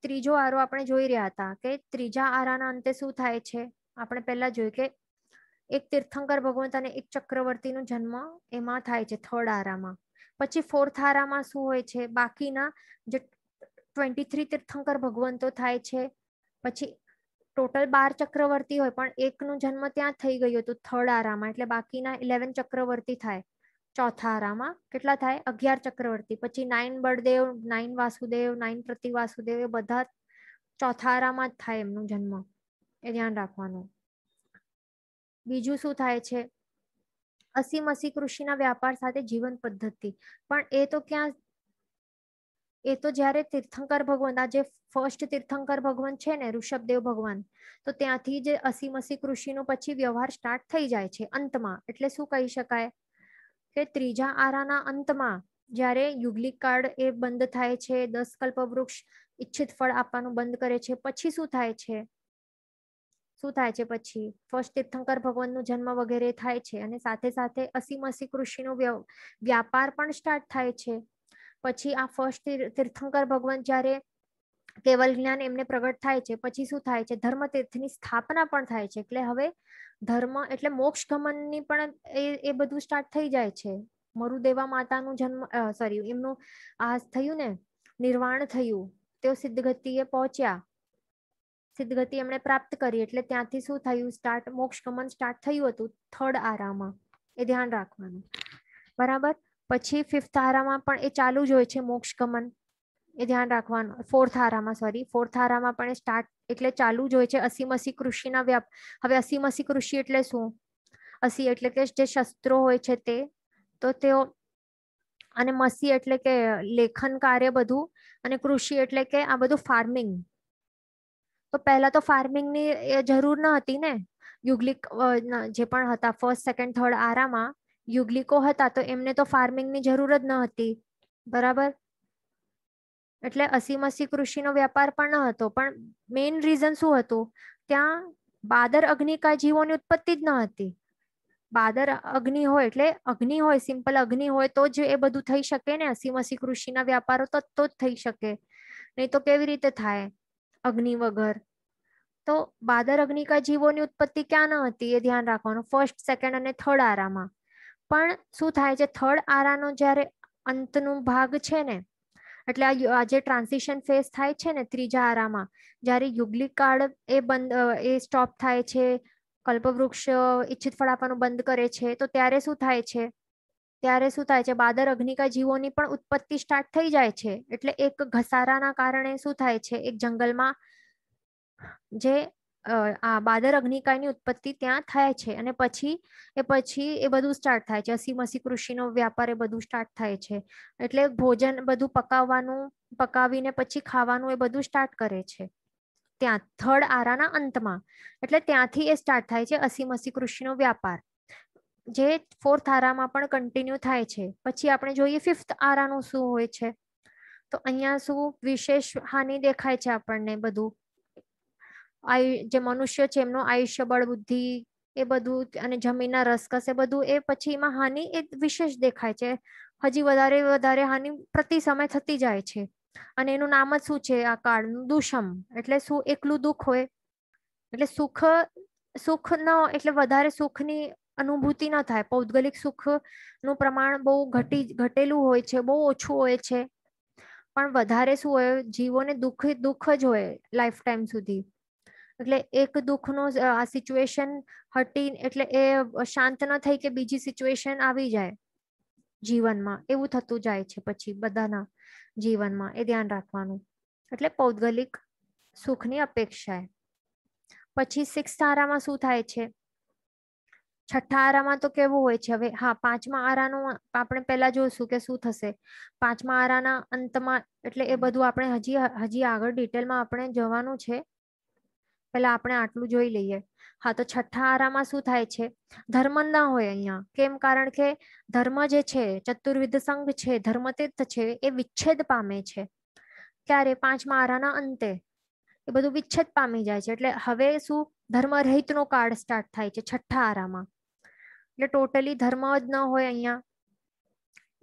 ત્રીજો આરો આપણે જોઈ રહ્યા હતા કે ત્રીજા આરાના અંતે શું થાય છે, આપણે પહેલા જોયું કે એક તીર્થંકર ભગવંત અને એક ચક્રવર્તીનો જન્મ એમાં થાય છે થર્ડ આરામાં. પછી ફોર્થ આરામાં શું હોય છે, બાકીના જે 23 તીર્થંકર ભગવંતો થાય છે. પછી ટોટલ 12 ચક્રવર્તી હોય પણ એકનો જન્મ ત્યાં થઈ ગયો હતું થર્ડ આરામાં, એટલે બાકીના 11 ચક્રવર્તી થાય. ચોથા આરામાં કેટલા થાય, 11 ચક્રવર્તી. પછી 9 બળદેવ, 9 વાસુદેવ, 9 પ્રતિવાસુદેવ, એ બધા ચોથા આરામાં જ થાય એમનો જન્મ, એ ધ્યાન રાખવાનું. બીજું શું થાય છે, અસી કૃષિના વ્યાપાર સાથે જીવન પદ્ધતિ, પણ એ તો ક્યાં, એ તો જ્યારે તીર્થંકર ભગવાન, આ જે ફર્સ્ટ તીર્થંકર ભગવાન છે ને ઋષભદેવ ભગવાન, તો ત્યાંથી જે અસી કૃષિનો પછી વ્યવહાર સ્ટાર્ટ થઈ જાય છે અંતમાં. એટલે શું કહી શકાય કે ત્રીજા આરાના અંતમાં જ્યારે યુગલિક કાળ એ બંધ થાય છે, 10 કલ્પવૃક્ષ ઈચ્છિત ફળ આપવાનું બંધ કરે છે, પછી શું થાય છે, પછી ફર્સ્ટ તીર્થંકર ભગવાનનો જન્મ વગેરે થાય છે, અને સાથે સાથે અસી કૃષિનો વ્યાપાર પણ સ્ટાર્ટ થાય છે. પછી આ ફર્સ્ટ તીર્થંકર ભગવાન જ્યારે કેવલ જ્ઞાન એમને પ્રગટ થાય છે, પછી શું થાય છે, ધર્મ તીર્થની સ્થાપના પણ થાય છે. એટલે હવે ધર્મ એટલે મોક્ષ ગમનની પણ એ બધું સ્ટાર્ટ થઈ જાય છે. મરુદેવા માતાનું જન્મ એમનું આ થયું ને નિર્વાણ થયું, તેઓ સિદ્ધગતિએ પહોંચ્યા, સિદ્ધગતિ એમણે પ્રાપ્ત કરી, એટલે ત્યાંથી શું થયું સ્ટાર્ટ, મોક્ષ ગમન સ્ટાર્ટ થયું હતું થર્ડ આરામાં, એ ધ્યાન રાખવાનું. બરાબર, પછી ફિફ્થ આરામાં પણ એ ચાલુ જ હોય છે મોક્ષ ગમન, એ ધ્યાન રાખવાનું. ફોર્થ આરામાં પણ સ્ટાર્ટ એટલે ચાલુ જ હોય છે અસી કૃષિના હવે અસી કૃષિ એટલે શું, અસી એટલે કે જે શસ્ત્રો હોય છે તે, તો તેઓ, અને મસી એટલે કે લેખન કાર્ય બધું, અને કૃષિ એટલે કે આ બધું ફાર્મિંગ. તો પહેલા તો ફાર્મિંગની જરૂર ન હતી ને, યુગલિક જે પણ હતા ફર્સ્ટ સેકન્ડ થર્ડ આરામાં યુગલિકો હતા, તો એમને તો ફાર્મિંગની જરૂર જ ન હતી. બરાબર, એટલે અસી કૃષિનો વ્યાપાર પણ ન હતો. પણ મેઇન રીઝન શું હતું, ત્યાં બાદર અગ્નિકા જીવોની ઉત્પત્તિ જ ન હતી. બાદર અગ્નિ હોય એટલે અગ્નિ હોય, સિમ્પલ અગ્નિ હોય તો જ એ બધું થઈ શકે ને, અસી કૃષિના વ્યાપારો તો જ થઈ શકે, નહીં તો કેવી રીતે થાય અગ્નિ વગર. તો બાદર અગ્નિકા જીવોની ઉત્પત્તિ ક્યાં ન હતી, એ ધ્યાન રાખવાનું ફર્સ્ટ સેકન્ડ અને થર્ડ આરામાં. પણ શું થાય છે, થર્ડ આરાનો જ્યારે અંતનો ભાગ છે ને, એટલે આ જે ટ્રાન્ઝિશન ફેઝ થાય છે ને ત્રીજા આરામાં, જ્યારે યુગલિક કાળ એ સ્ટોપ થાય છે, કલ્પવૃક્ષ ઈચ્છિત ફળ આપવાનું બંધ કરે છે, તો ત્યારે શું થાય છે, બાદર અગ્નિકા જીવોની પણ ઉત્પત્તિ સ્ટાર્ટ થઈ જાય છે. એટલે એક ઘસારાના કારણે શું થાય છે, એક જંગલમાં જે આ બાદર અગ્નિકાયની ઉત્પત્તિ ત્યાં થાય છે અને પછી એ બધું સ્ટાર્ટ થાય છે. અસી મસી કૃષિનો વ્યાપાર એ બધું સ્ટાર્ટ થાય છે. એટલે ભોજન બધું પકાવવાનું, પકાવીને પછી ખાવાનું એ બધું સ્ટાર્ટ કરે છે ત્યાં થર્ડ આરાના અંતમાં. એટલે ત્યાંથી એ સ્ટાર્ટ થાય છે અસી મસી કૃષિનો વ્યાપાર, જે ફોર્થ આરામાં પણ કન્ટિન્યુ થાય છે. પછી આપણે જોઈએ ફિફ્થ આરાનું શું હોય છે. તો અહીંયા શું વિશેષ હાનિ દેખાય છે આપણને બધું. જે મનુષ્ય છે એમનું આયુષ્ય, બળ, બુદ્ધિ એ બધું અને જમીનના રસકસ એ બધું એ પછી એમાં હાનિ એ વિશેષ દેખાય છે. હજી વધારે વધારે હાનિ પ્રતિ સમય થતી જાય છે. અને એનું નામ જ શું છે આ કાળનું? દુષમ. એટલે શું? એકલું દુઃખ હોય. એટલે સુખ ન, એટલે વધારે સુખની અનુભૂતિ ન થાય. પૌદ્ગલિક સુખ નું પ્રમાણ બહુ ઘટેલું હોય છે, બહુ ઓછું હોય છે. પણ વધારે શું હોય, જીવોને દુઃખ જ હોય લાઈફ ટાઈમ સુધી. એટલે એક દુઃખનો આ સિચ્યુએશન હટી, એટલે એ શાંત ન થઈ કે બીજી સિચ્યુએશન આવી જાય જીવનમાં, એવું થતું જાય છે પછી બધાના જીવનમાં. એ ધ્યાન રાખવાનું. એટલે પૌદ્ગલિક સુખની અપેક્ષાએ. પછી સિક્સ્થ આરામાં શું થાય છે? છઠ્ઠા આરામાં તો કેવું હોય છે? હવે હા, પાંચમા આરાનું આપણે પહેલા જોઈશું કે શું થશે પાંચમા આરાના અંતમાં. એટલે એ બધું આપણે હજી આગળ ડિટેલમાં આપણે જવાનું છે. પેલા આપણે આટલું જોઈ લઈએ. હા, તો છઠ્ઠા આરામાં શું થાય છે? ધર્મ ના હોય અહીંયા. કેમ? કારણ કે ધર્મ જે છે, ચતુર્વિધ સંઘ છે, ધર્મતીર્થ છે, એ વિચ્છેદ પામે છે. ક્યારે? પાંચમા આરાના અંતે એ બધું વિચ્છેદ પામી જાય છે. એટલે હવે શું? ધર્મ રહિત નો કાળ સ્ટાર્ટ થાય છે છઠ્ઠા આરામાં. એટલે ટોટલી ધર્મ જ ન હોય અહીંયા.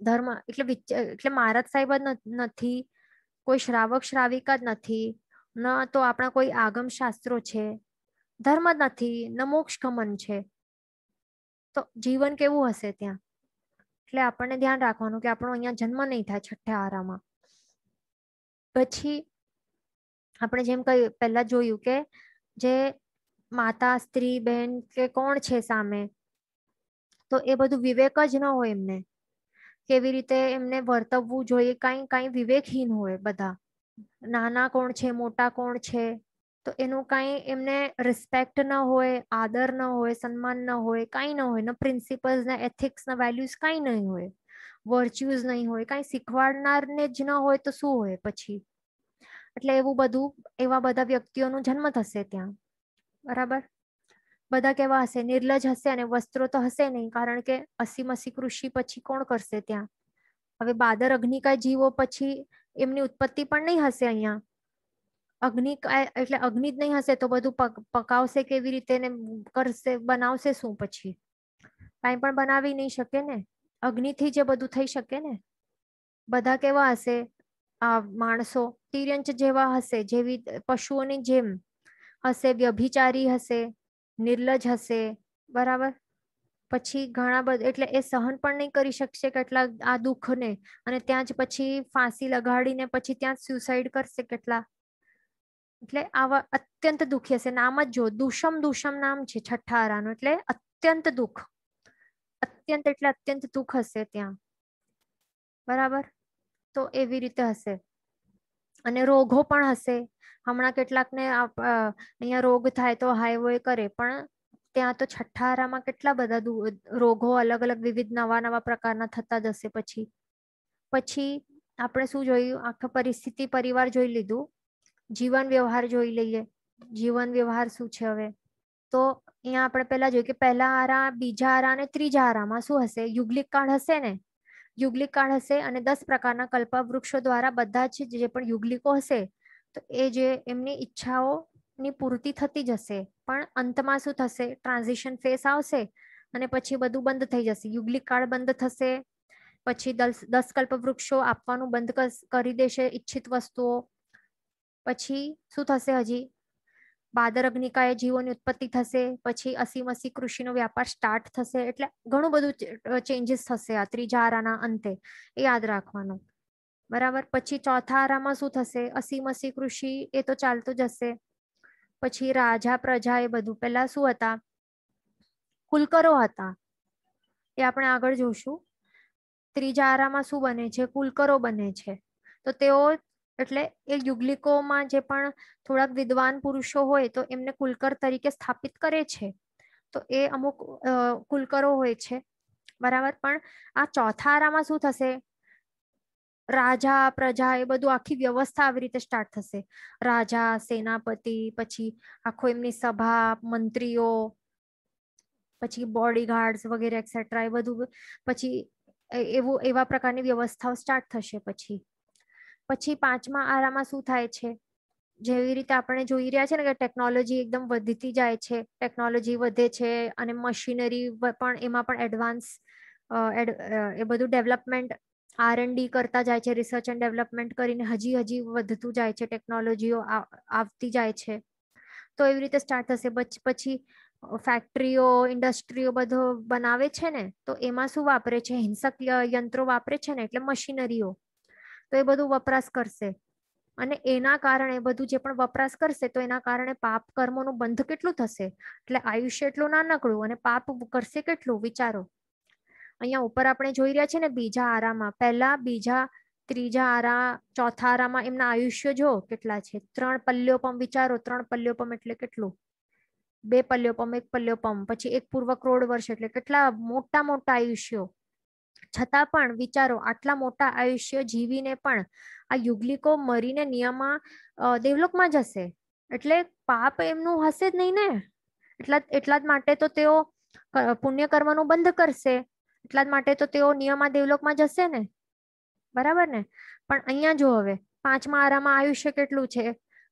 ધર્મ એટલે મહારાજ સાહેબ જ નથી, કોઈ શ્રાવક શ્રાવિકા જ નથી, ન તો આપણા કોઈ આગમ શાસ્ત્રો છે, ધર્મ જ નથી, ન મોક્ષ ગમન છે. તો જીવન કેવું હશે ત્યાં? એટલે આપણને ધ્યાન રાખવાનું કે આપણો અહીંયા જન્મ નહીં થાય છઠ્ઠા આરામાં. પછી આપણે જેમ કહ્યું પહેલા જોયું કે જે માતા, સ્ત્રી, બહેન કે કોણ છે સામે, તો એ બધું વિવેક જ ન હોય એમને. કેવી રીતે એમને વર્તવવું જોઈએ, કઈ વિવેકહીન હોય બધા. નાના કોણ છે, મોટા કોણ છે, તો એનું કઈ એમને રિસ્પેક્ટ ન હોય, આદર ન હોય, સન્માન ન હોય, કઈ ન હોય. ન પ્રિન્સિપલ્સ, ના એથિક્સ, ના વેલ્યુઝ કઈ નહીં હોય. વર્ચ્યુઝ નહીં હોય, કઈ શીખવાડનારને જ ન હોય તો શું હોય પછી? એટલે એવા બધા વ્યક્તિઓનો જન્મ થશે ત્યાં. બરાબર? બધા કેવા હશે? નિર્લજ હશે અને વસ્ત્રો તો હશે નહીં, કારણ કે અસી મસી કૃષિ પછી કોણ કરશે ત્યાં? હવે બાદર અગ્નિકાય જીવો પછી એમની ઉત્પત્તિ પણ નહીં હશે અહીંયા. અગ્નિકાય એટલે અગ્નિ જ નહીં હશે તો બધું પકાવશે કેવી રીતે ને કરશે, બનાવશે શું પછી? કાંઈ પણ બનાવી નહીં શકે ને. અગ્નિથી જ બધું થઈ શકે ને. બધા કેવા હશે? આ માણસો તિર્યંચ જેવા હશે, જેવી પશુઓની જેમ હશે, વ્યભિચારી હશે, નિર્લજ હશે. બરાબર? પછી ઘણા બધા, એટલે એ સહન પણ નહીં કરી શકશે કેટલા આ દુઃખને, અને ત્યાં જ પછી ફાંસી લગાડીને પછી ત્યાં સુસાઇડ કરશે કેટલા. એટલે આવા અત્યંત દુઃખી હશે. નામ જ જો, દુષમ દુષમ નામ છે છઠ્ઠા આરાનું. એટલે અત્યંત દુઃખ, અત્યંત એટલે અત્યંત દુઃખ હશે ત્યાં. બરાબર? તો એવી રીતે હશે. અને રોગો પણ હશે. હમણાં કેટલાકને અહીંયા રોગ થાય તો હાય હોય કરે, પણ ત્યાં તો છઠ્ઠા આરામાં કેટલા બધા રોગો અલગ અલગ વિવિધ નવા નવા પ્રકારના થતા જશે. પછી આપણે શું જોયું? આખા પરિસ્થિતિ પરિવાર જોઈ લીધું. જીવન વ્યવહાર જોઈ લઈએ. જીવન વ્યવહાર શું છે હવે? તો અહીંયા આપણે પહેલા જોયું કે પહેલા આરા, બીજા આરા અને ત્રીજા આરામાં શું હશે? યુગલિક કાળ હશે ને. યુગલિક કાળ હશે અને 10 પ્રકારના કલ્પવૃક્ષો દ્વારા બધા જ જે પણ યુગલિકો હશે, તો એ જે એમની ઈચ્છાઓની પૂર્તિ થતી જશે. પણ અંતમાં શું થશે? ટ્રાન્ઝિશન ફેસ આવશે અને પછી બધું બંધ થઈ જશે. યુગલિક કાળ બંધ થશે. પછી 10 કલ્પવૃક્ષો આપવાનું બંધ કરી દેશે ઈચ્છિત વસ્તુઓ. પછી શું થશે? હજી બાદર અગ્નિકાય જીવોની ઉત્પત્તિ થશે. પછી અસી મસી કૃષિનો વ્યાપાર સ્ટાર્ટ થશે. એટલે ઘણું બધું ચેન્જીસ થશે આ ત્રીજા આરાના અંતે. એ યાદ રાખવાનું. બરાબર? પછી ચોથા આરામાં શું થશે? અસી મસી કૃષિ એ તો ચાલતું જ હશે. પછી રાજા પ્રજા એ બધું પહેલા શું હતા? કુલકરો હતા. એ આપણે આગળ જોશું. ત્રીજા આરામાં શું બને છે? કુલકરો બને છે. તો તેઓ એટલે એ યુગલિકોમાં જે પણ થોડાક વિદ્વાન પુરુષો હોય તો એમને કુલકર તરીકે સ્થાપિત કરે છે. તો એ અમુક કુલકરો હોય છે, બરાબર. પણ આ ચોથા આરામાં શું થશે? રાજા પ્રજા એ બધું આખી વ્યવસ્થા આવી રીતે સ્ટાર્ટ થશે. રાજા, સેનાપતિ, પછી આખો એમની સભા, મંત્રીઓ, પછી બોડીગાર્ડ્સ વગેરે એક્સેટ્રા એ બધું, પછી એવા પ્રકારની વ્યવસ્થાઓ સ્ટાર્ટ થશે. પછી પાંચમા આરામાં શું થાય છે? જેવી રીતે આપણે જોઈ રહ્યા છે ને કે ટેકનોલોજી એકદમ વધતી જાય છે, ટેકનોલોજી વધે છે અને મશીનરી પણ એમાં પણ એડવાન્સ એ બધું ડેવલપમેન્ટ R&D કરતા જાય છે, રિસર્ચ એન્ડ ડેવલપમેન્ટ કરીને હજી વધતું જાય છે, ટેકનોલોજીઓ આવતી જાય છે. તો એવી રીતે સ્ટાર્ટ થશે. પછી ફેક્ટરીઓ, ઇન્ડસ્ટ્રીઓ બધો બનાવે છે ને, તો એમાં શું વાપરે છે? હિંસક યંત્રો વાપરે છે ને, એટલે મશીનરીઓ. તો એ બધું વપરાશ કરશે અને એના કારણે બધું જે પણ વપરાશ કરશે તો એના કારણે પાપ કર્મોનું બંધ કેટલું થશે? એટલે આયુષ્ય એટલું નાનકડું અને પાપ કરશે કેટલું? વિચારો. અહીંયા ઉપર આપણે જોઈ રહ્યા છે ને બીજા આરામાં, પહેલા, બીજા, ત્રીજા આરા, ચોથા આરામાં એમના આયુષ્ય જો કેટલા છે. 3 પલ્યોપમ. વિચારો, 3 પલ્યોપમ એટલે કેટલું? 2 પલ્યોપમ, 1 પલ્યોપમ, પછી 1 પૂર્વ કરોડ વર્ષ એટલે કેટલા મોટા મોટા આયુષ્યો. છતાં પણ વિચારો, આટલા મોટા આયુષ્ય જીવીને પણ આ યુગલિકો મરીને નિયમમાં દેવલોકમાં જશે. એટલે પાપ એમનું હશે જ નહીં ને. એટલા જ માટે તો તેઓ પુણ્ય કરવાનું બંધ કરશે. એટલા જ માટે તો તેઓ નિયમમાં દેવલોકમાં જશે ને, બરાબર ને. પણ અહીંયા જો હવે પાંચમા આરામાં આયુષ્ય કેટલું છે?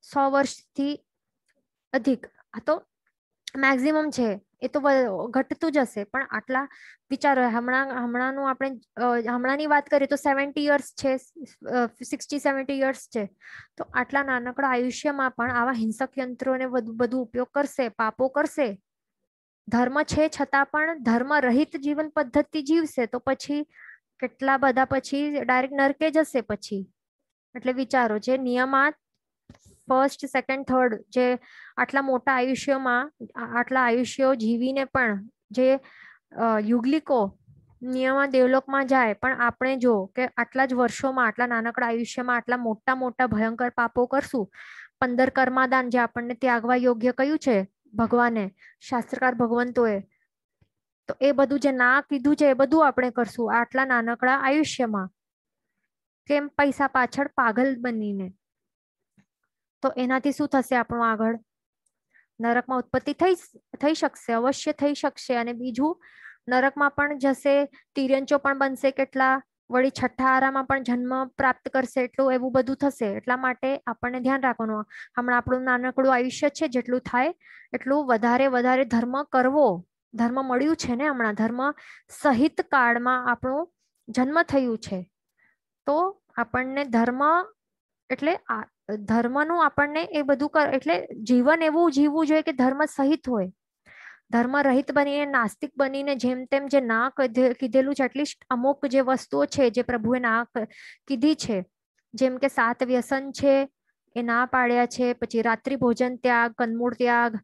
100 વર્ષથી અધિક. આ તો મેક્સિમમ છે, એ તો ઘટતું જશે. પણ આટલા વિચારો, હમણાંનું આપણે હમણાંની વાત કરીએ તો 70 યર્સ છે, 60-70 યર્સ છે. તો આટલા નાનકડા આયુષ્યમાં પણ આવા હિંસક યંત્રોને બધું ઉપયોગ કરશે, પાપો કરશે. ધર્મ છે છતાં પણ ધર્મ રહિત જીવન પદ્ધતિ જીવશે તો પછી કેટલા બધા પછી ડાયરેક્ટ નરકે જશે પછી. એટલે વિચારો, જે નિયમાત ફર્સ્ટ, સેકન્ડ, થર્ડ, જે આટલા મોટા આયુષ્યમાં આટલા આયુષ્યો જીવીને પણ જે યુગલિકો નિયમા દેવલોકમાં જાય, પણ આપણે જો કે આટલા જ વર્ષોમાં, આટલા નાનકડા આયુષ્યમાં આટલા મોટા મોટા ભયંકર પાપો કરશું. 15 કર્માદાન જે આપણને ત્યાગવા યોગ્ય કયું છે ભગવાને, શાસ્ત્રકાર ભગવંતોએ, તો એ બધું જે ના કીધું છે એ બધું આપણે કરશું આટલા નાનકડા આયુષ્યમાં. કેમ? પૈસા પાછળ પાગલ બનીને. તો એનાથી શું થશે? આપણું આગળ નરકમાં ઉત્પત્તિ થઈ શકશે, અવશ્ય થઈ શકશે. અને બીજું, નરકમાં પણ જશે, તિર્યંચો પણ બનશે કેટલા, વળી છઠ્ઠા આરામાં પણ જન્મ પ્રાપ્ત કરશે. એટલું એવું બધું થશે. એટલા માટે આપણને ધ્યાન રાખવાનું, હમણાં આપણું નાનકડું આયુષ્ય છે, જેટલું થાય એટલું વધારે ધર્મ કરવો. ધર્મ મળ્યું છે ને હમણાં, ધર્મ સહિત કાળમાં આપણું જન્મ થયું છે. તો આપણને ધર્મ એટલે ધર્મનું આપણને એ બધું એટલે જીવન એવું જીવવું જોઈએ કે ધર્મ સહિત હોય. ધર્મ રહિત બનીને, નાસ્તિક બનીને જેમ તેમ જે ના કીધેલું છે, એટલીસ્ટ અમુક જે વસ્તુઓ છે જે પ્રભુએ ના કીધી છે, જેમ કે 7 વ્યસન છે એ ના પાડ્યા છે, પછી રાત્રિ ભોજન ત્યાગ, કંદમૂળ ત્યાગ,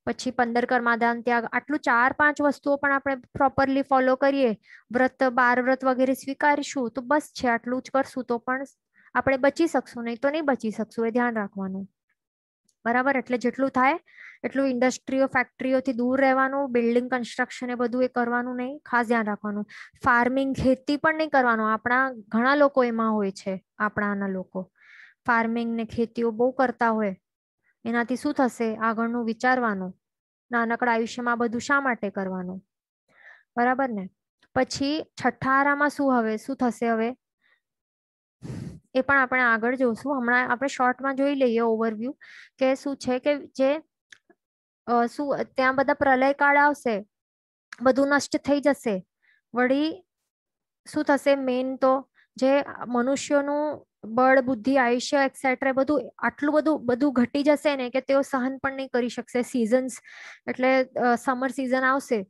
પછી 15 કર્માદાન ત્યાગ, આટલું 4-5 વસ્તુઓ પણ આપણે પ્રોપરલી ફોલો કરીએ, વ્રત, 12 વ્રત વગેરે સ્વીકારીશું તો બસ છે, આટલું જ કરશું તો પણ આપણે બચી શકશું, નહીં તો નહીં બચી શકશું. એ ધ્યાન રાખવાનું, બરાબર. એટલે જેટલું થાય એટલું ઇન્ડસ્ટ્રીઓ, ફેક્ટરીઓથી દૂર રહેવાનું, બિલ્ડિંગ કન્સ્ટ્રક્શન એ બધું એ કરવાનું નહીં, ખાસ ધ્યાન રાખવાનું. ફાર્મિંગ, ખેતી પણ નહીં કરવાનું. આપણા ઘણા લોકો એમાં હોય છે, આપણાના લોકો ફાર્મિંગ ને ખેતીઓ બહુ કરતા હોય. એનાથી શું થશે? આગળનું વિચારવાનું. નાનકડા આયુષ્યમાં બધું શા માટે કરવાનું? બરાબર ને. પછી છઠ્ઠા આરામાં શું થશે હવે એ પણ આપણે આગળ જોશું. હમણાં આપણે શોર્ટમાં જોઈ લઈએ ઓવરવ્યુ કે શું છે કે જે શું ત્યાં બધા પ્રલય કાળ આવશે, બધું નષ્ટ થઈ જશે. વળી શું થશે? મેન તો જે મનુષ્યોનું બળ, બુદ્ધિ, આયુષ્ય એક્સેટ્રા બધું આટલું બધું ઘટી જશે ને કે તેઓ સહન પણ નહીં કરી શકશે. સિઝન્સ એટલે સમર સિઝન આવશે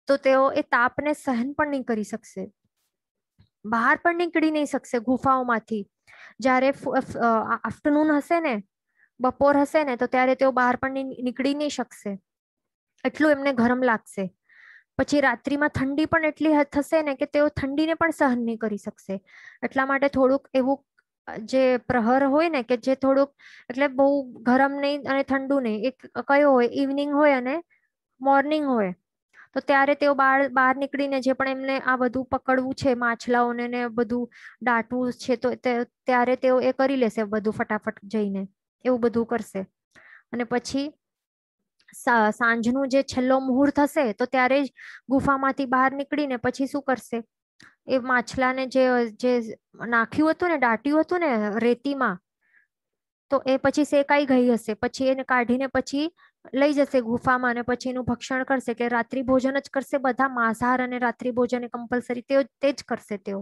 તો તેઓ એ તાપને સહન પણ નહીં કરી શકશે, બહાર પણ નીકળી નહીં શકશે ગુફાઓમાંથી. જ્યારે આફ્ટરનૂન હશે ને, બપોર હશે ને, તો ત્યારે તેઓ બહાર પણ નીકળી નહીં શકશે, એટલું એમને ગરમ લાગશે. પછી રાત્રિમાં ઠંડી પણ એટલી થશે ને કે તેઓ ઠંડીને પણ સહન નહીં કરી શકશે. એટલા માટે થોડુંક એવું જે પ્રહર હોય ને, કે જે થોડુંક એટલે બહુ ગરમ નહીં અને ઠંડુ નહીં, એક કયો હોય, ઇવનિંગ હોય અને મોર્નિંગ હોય, તો ત્યારે તેઓ બહાર નીકળીને જે પણ એમને આ બધું પકડવું છે, માછલાઓને ને બધું દાટવું છે, તો ત્યારે તેઓ એ કરી લેશે બધું ફટાફટ જઈને, એવું બધું કરશે. અને પછી સાંજનું જે છેલ્લો મુહૂર્ત હશે, તો ત્યારે જ ગુફામાંથી બહાર નીકળીને પછી શું કરશે, એ માછલાને જે જે નાખ્યું હતું ને, દાટ્યું હતું ને રેતીમાં, તો એ પછી શેકાઈ ગઈ હશે, પછી એને કાઢીને પછી લઈ જશે ગુફામાં, અને પછી એનું ભક્ષણ કરશે, કે રાત્રિ ભોજન જ કરશે, બધા માંસાહાર અને રાત્રિ ભોજન કમ્પલસરી તે જ કરશે તેઓ.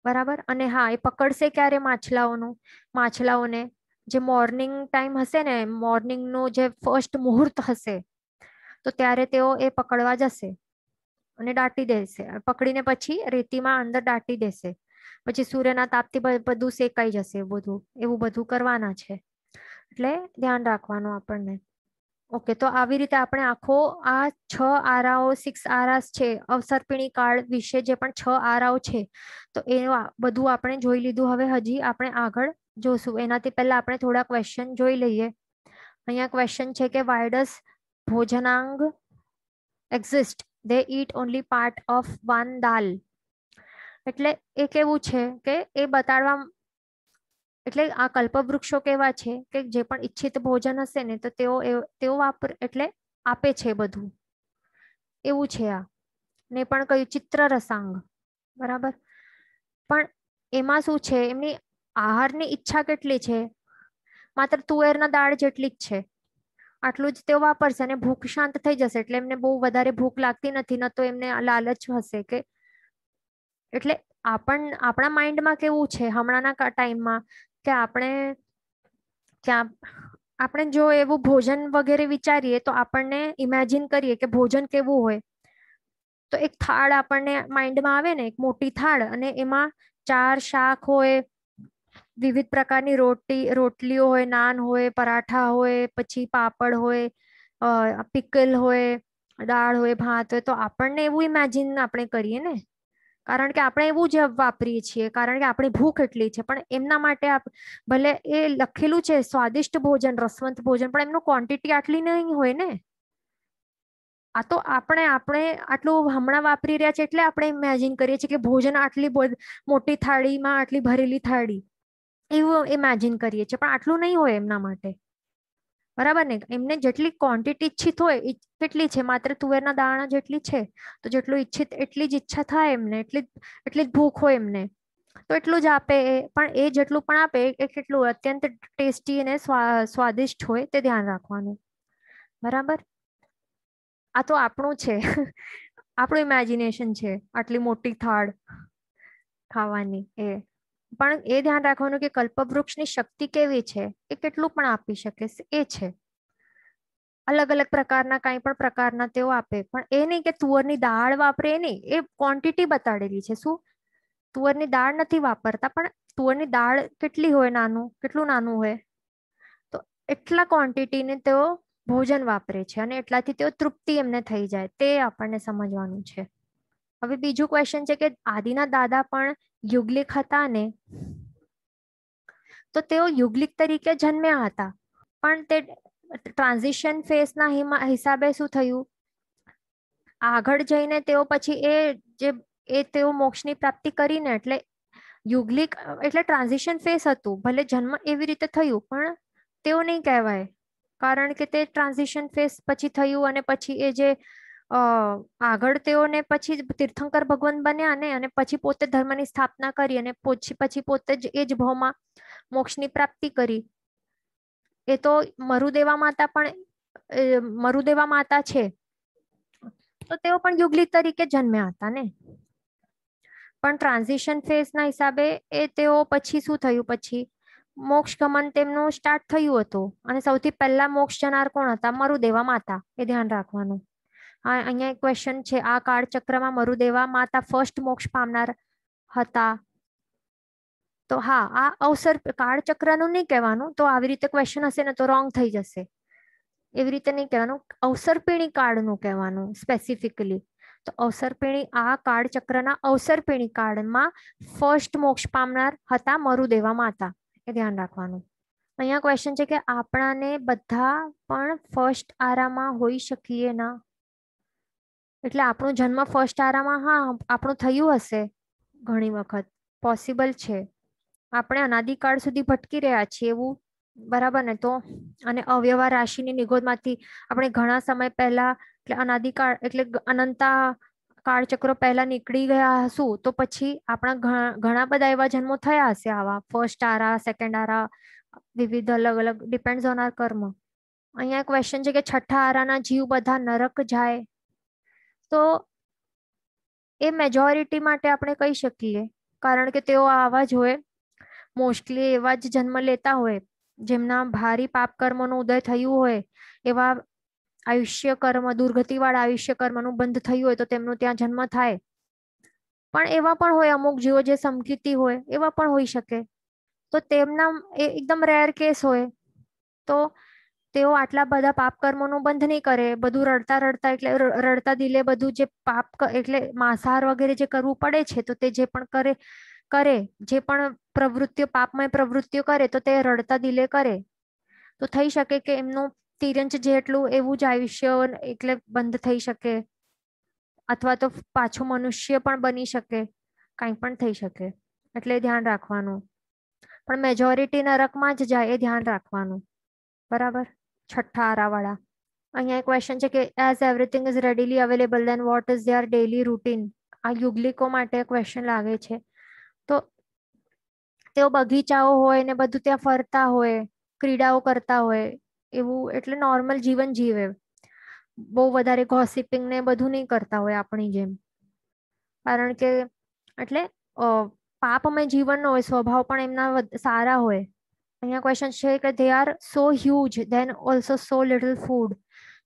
બરાબર. અને હા, એ પકડશે ક્યારે માછલાઓને, જે મોર્નિંગ ટાઈમ હશે ને, મોર્નિંગનું જે ફર્સ્ટ મુહૂર્ત હશે, તો ત્યારે તેઓ એ પકડવા જશે અને દાટી દેશે, પકડીને પછી રેતીમાં અંદર દાટી દેશે, પછી સૂર્યના તાપથી બધું શેકાઈ જશે, એવું બધું કરવાના છે. એટલે ધ્યાન રાખવાનું આપણને. ઓકે, તો આવી રીતે આપણે આખો આ 6 આરાઓ, 6 આરાસ છે, અવસર્પિણી કાળ વિશે જે પણ 6 આરાઓ છે, તો એ બધું આપણે જોઈ લીધું. હવે હજી આપણે આગળ જોશું. એનાથી પહેલા આપણે થોડા ક્વેશ્ચન જોઈ લઈએ. અહીંયા ક્વેશ્ચન છે કે વાય ડઝ ભોજનાંગ exist, they eat only part of one dal. એટલે એ કેવું છે કે એ બતાડવા, એટલે આ કલ્પવૃક્ષો કેવા છે કે જે પણ ઈચ્છિત ભોજન હશે ને, તો તેઓ એટલે આપે છે બધું, એવું છે આ. ને પણ કયું ચિત્ર રસાંગ, બરાબર. પણ એમાં શું છે, એમની આહારની ઈચ્છા કેટલી છે, માત્ર તુવેરના દાળ જેટલી જ છે, આટલું જ તેઓ વાપરશે અને ભૂખ શાંત થઈ જશે. એટલે એમને બહુ વધારે ભૂખ લાગતી નથી, ન તો એમને લાલચ હશે કે, એટલે આપણા માઇન્ડમાં કેવું છે હમણાંના ટાઈમમાં, કે આપણે જો એવું ભોજન વગેરે વિચારીએ, તો આપણને ઇમેજિન કરીએ કે ભોજન કેવું હોય, તો એક થાળ આપણને માઇન્ડમાં આવે ને, એક મોટી થાળ, અને એમાં 4 શાક હોય, વિવિધ પ્રકારની રોટલીઓ હોય, નાન હોય, પરાઠા હોય, પછી પાપડ હોય, પિકલ હોય, દાળ હોય, ભાત હોય, તો આપણને એવું ઇમેજિન આપણે કરીએ ને, કારણ કે આપણે એવું જ વાપરીએ છીએ, કારણ કે આપણી ભૂખ એટલી છે. પણ એમના માટે ભલે એ લખેલું છે સ્વાદિષ્ટ ભોજન, રસવંત ભોજન, પણ એમનું ક્વોન્ટિટી આટલી નહીં હોય ને. આ તો આપણે આટલું હમણાં વાપરી રહ્યા છે, એટલે આપણે ઇમેજિન કરીએ છીએ કે ભોજન આટલી મોટી થાળીમાં આટલી ભરેલી થાળી, એવું ઇમેજિન કરીએ છીએ, પણ આટલું નહીં હોય એમના માટે. બરાબર ને. એમને જેટલી ક્વોન્ટિટી ઈચ્છિત હોય કેટલી છે, માત્ર તુવેરના દાણા જેટલી છે, તો જેટલું ઈચ્છિત એટલી જ ઈચ્છા થાય એમને, એટલી જ ભૂખ હોય એમને, તો એટલું જ આપે. પણ એ જેટલું પણ આપે એ કેટલું અત્યંત ટેસ્ટી અને સ્વાદિષ્ટ હોય, તે ધ્યાન રાખવાનું. બરાબર. આ તો આપણું છે આપણું ઇમેજિનેશન છે, આટલી મોટી થાળ ખાવાની. પણ એ ધ્યાન રાખવાનું કે કલ્પવૃક્ષની શક્તિ કેવી છે, એ કેટલું પણ આપી શકે એ છે. અલગ અલગ પ્રકારના કાંઈ પણ પ્રકારના તેઓ આપે, પણ એ નહીં કે તુવરની દાળ વાપરે, એ નહીં. એ ક્વોન્ટિટી બતાડેલી છે. શું તુવરની દાળ નથી વાપરતા, પણ તુવરની દાળ કેટલી હોય, કેટલું નાનું હોય, તો એટલા ક્વોન્ટિટીને તેઓ ભોજન વાપરે છે, અને એટલાથી તેઓ તૃપ્તિ એમને થઈ જાય, તે આપણને સમજવાનું છે. હવે બીજું ક્વેશ્ચન છે કે આદિના દાદા પણ યુગલિક હતા ને, તો તેઓ યુગલિક તરીકે જન્મ્યા હતા, પણ તે ટ્રાન્ઝિશન ફેઝના હિસાબે શું થયું, આગળ જઈને તેઓ પછી તેઓ મોક્ષની પ્રાપ્તિ કરીને, એટલે યુગલિક એટલે ટ્રાન્ઝિશન ફેઝ હતું, ભલે જન્મ એવી રીતે થયું, પણ તેઓ નહીં કહેવાય, કારણ કે તે ટ્રાન્ઝિશન ફેઝ પછી થયું, અને પછી એ જે આગળ તેઓને પછી તીર્થંકર ભગવાન બન્યા ને, અને પછી પોતે ધર્મની સ્થાપના કરી, અને પછી પોતે જ એ જ ભાવમાં મોક્ષની પ્રાપ્તિ કરી. એ તો મરુદેવા માતા છે, તો તેઓ પણ યુગલિક તરીકે જન્મ્યા હતા ને. પણ ટ્રાન્ઝિશન ફેઝના હિસાબે તેઓ પછી શું થયું, પછી મોક્ષ ગમન તેમનું સ્ટાર્ટ થયું હતું, અને સૌથી પહેલા મોક્ષ જનાર કોણ હતા, મરુદેવા માતા. એ ધ્યાન રાખવાનું. અહીંયા એક ક્વેશ્ચન છે, આ કાળચક્રમાં મરુદેવા માતા ફર્સ્ટ મોક્ષ પામનાર હતા. તો હા, આ અવસર કાળચક્રનું નહીં કહેવાનું, તો આવી રીતે ક્વેશ્ચન હશે ને તો રોંગ થઈ જશે. એવી રીતે નહીં કહેવાનું, અવસર્પિણી કાળનું કહેવાનું સ્પેસિફિકલી. તો અવસરપીણી આ કાળચક્રના અવસરપીણી કાળમાં ફર્સ્ટ મોક્ષ પામનાર હતા મરુદેવા માતા. એ ધ્યાન રાખવાનું. અહીંયા ક્વેશ્ચન છે કે આપણાને બધા પણ ફર્સ્ટ આરામાં હોઈ શકીએ ના? એટલે આપણો જન્મ ફર્સ્ટ આરામાં હા આપણું થયું હશે ઘણી વખત, પોસિબલ છે. આપણે અનાદિકાળ સુધી ભટકી રહ્યા છીએ એવું બરાબર ને? તો અને અવ્યવહાર રાશિની નિગોદમાંથી આપણે ઘણા સમય પહેલા એટલે અનાદિકાળ એટલે અનંતા કાળચક્રો પહેલા નીકળી ગયા હશું તો પછી આપણા ઘણા બધા એવા જન્મો થયા હશે આવા ફર્સ્ટ આરા, સેકન્ડ આરા, વિવિધ અલગ અલગ ડિપેન્ડ્સ ઓન આર કર્મ. અહીંયા ક્વેશ્ચન છે કે છઠ્ઠા આરાના જીવ બધા નરક જાય, તો એ મેજોરિટી માટે આપણે કહી શકીએ, કારણ કે તેઓ આવા જ હોય, મોસ્ટલી એવા જ જન્મ લેતા હોય જેમના ભારી પાપ કર્મનો ઉદય થયું હોય, એવા આયુષ્ય કર્મ દુર્ગતિવાળા આયુષ્ય કર્મનું બંધ થયું હોય તો તેમનો ત્યાં જન્મ થાય. પણ એવા પણ હોય અમુક જીવો જે સમકીર્તિ હોય, એવા પણ હોઈ શકે. તો તેમના એકદમ રેર કેસ હોય, તો તેઓ આટલા બધા પાપ કર્મોનું બંધ નહીં કરે, બધું રડતા રડતા એટલે રડતા દિલે બધું જે પાપ એટલે માંસાહાર વગેરે જે કરવું પડે છે તો તે જે પણ કરે જે પણ પ્રવૃત્તિઓ પાપમય પ્રવૃત્તિઓ કરે તો તે રડતા દિલે કરે, તો થઈ શકે કે એમનું તિરંજ જેટલું એવું જ આયુષ્ય એટલે બંધ થઈ શકે, અથવા તો પાછું મનુષ્ય પણ બની શકે, કંઈ પણ થઈ શકે. એટલે ધ્યાન રાખવાનું. પણ મેજોરિટી નરકમાં જ જાય એ ધ્યાન રાખવાનું. બરાબર? છઠ્ઠા આરાવાળા. અહીંયા ક્વેશ્ચન છે કે as everything is readily available then what is their daily routine? આ યુગલિકો માટે ક્વેશ્ચન લાગે છે. તો તેઓ બગીચાઓ હોય ને બધું ત્યાં ફરતા હોય, ક્રીડાઓ કરતા હોય, એવું એટલે નોર્મલ જીવન જીવે, બહુ વધારે ગોસિપિંગ ને બધું નહીં કરતા હોય આપણી જેમ. કારણ કે એટલે પાપમય જીવન નો હોય, સ્વભાવ પણ એમના સારા હોય. અહીંયા ક્વેશ્ચન છે કે they are so huge then also so little food.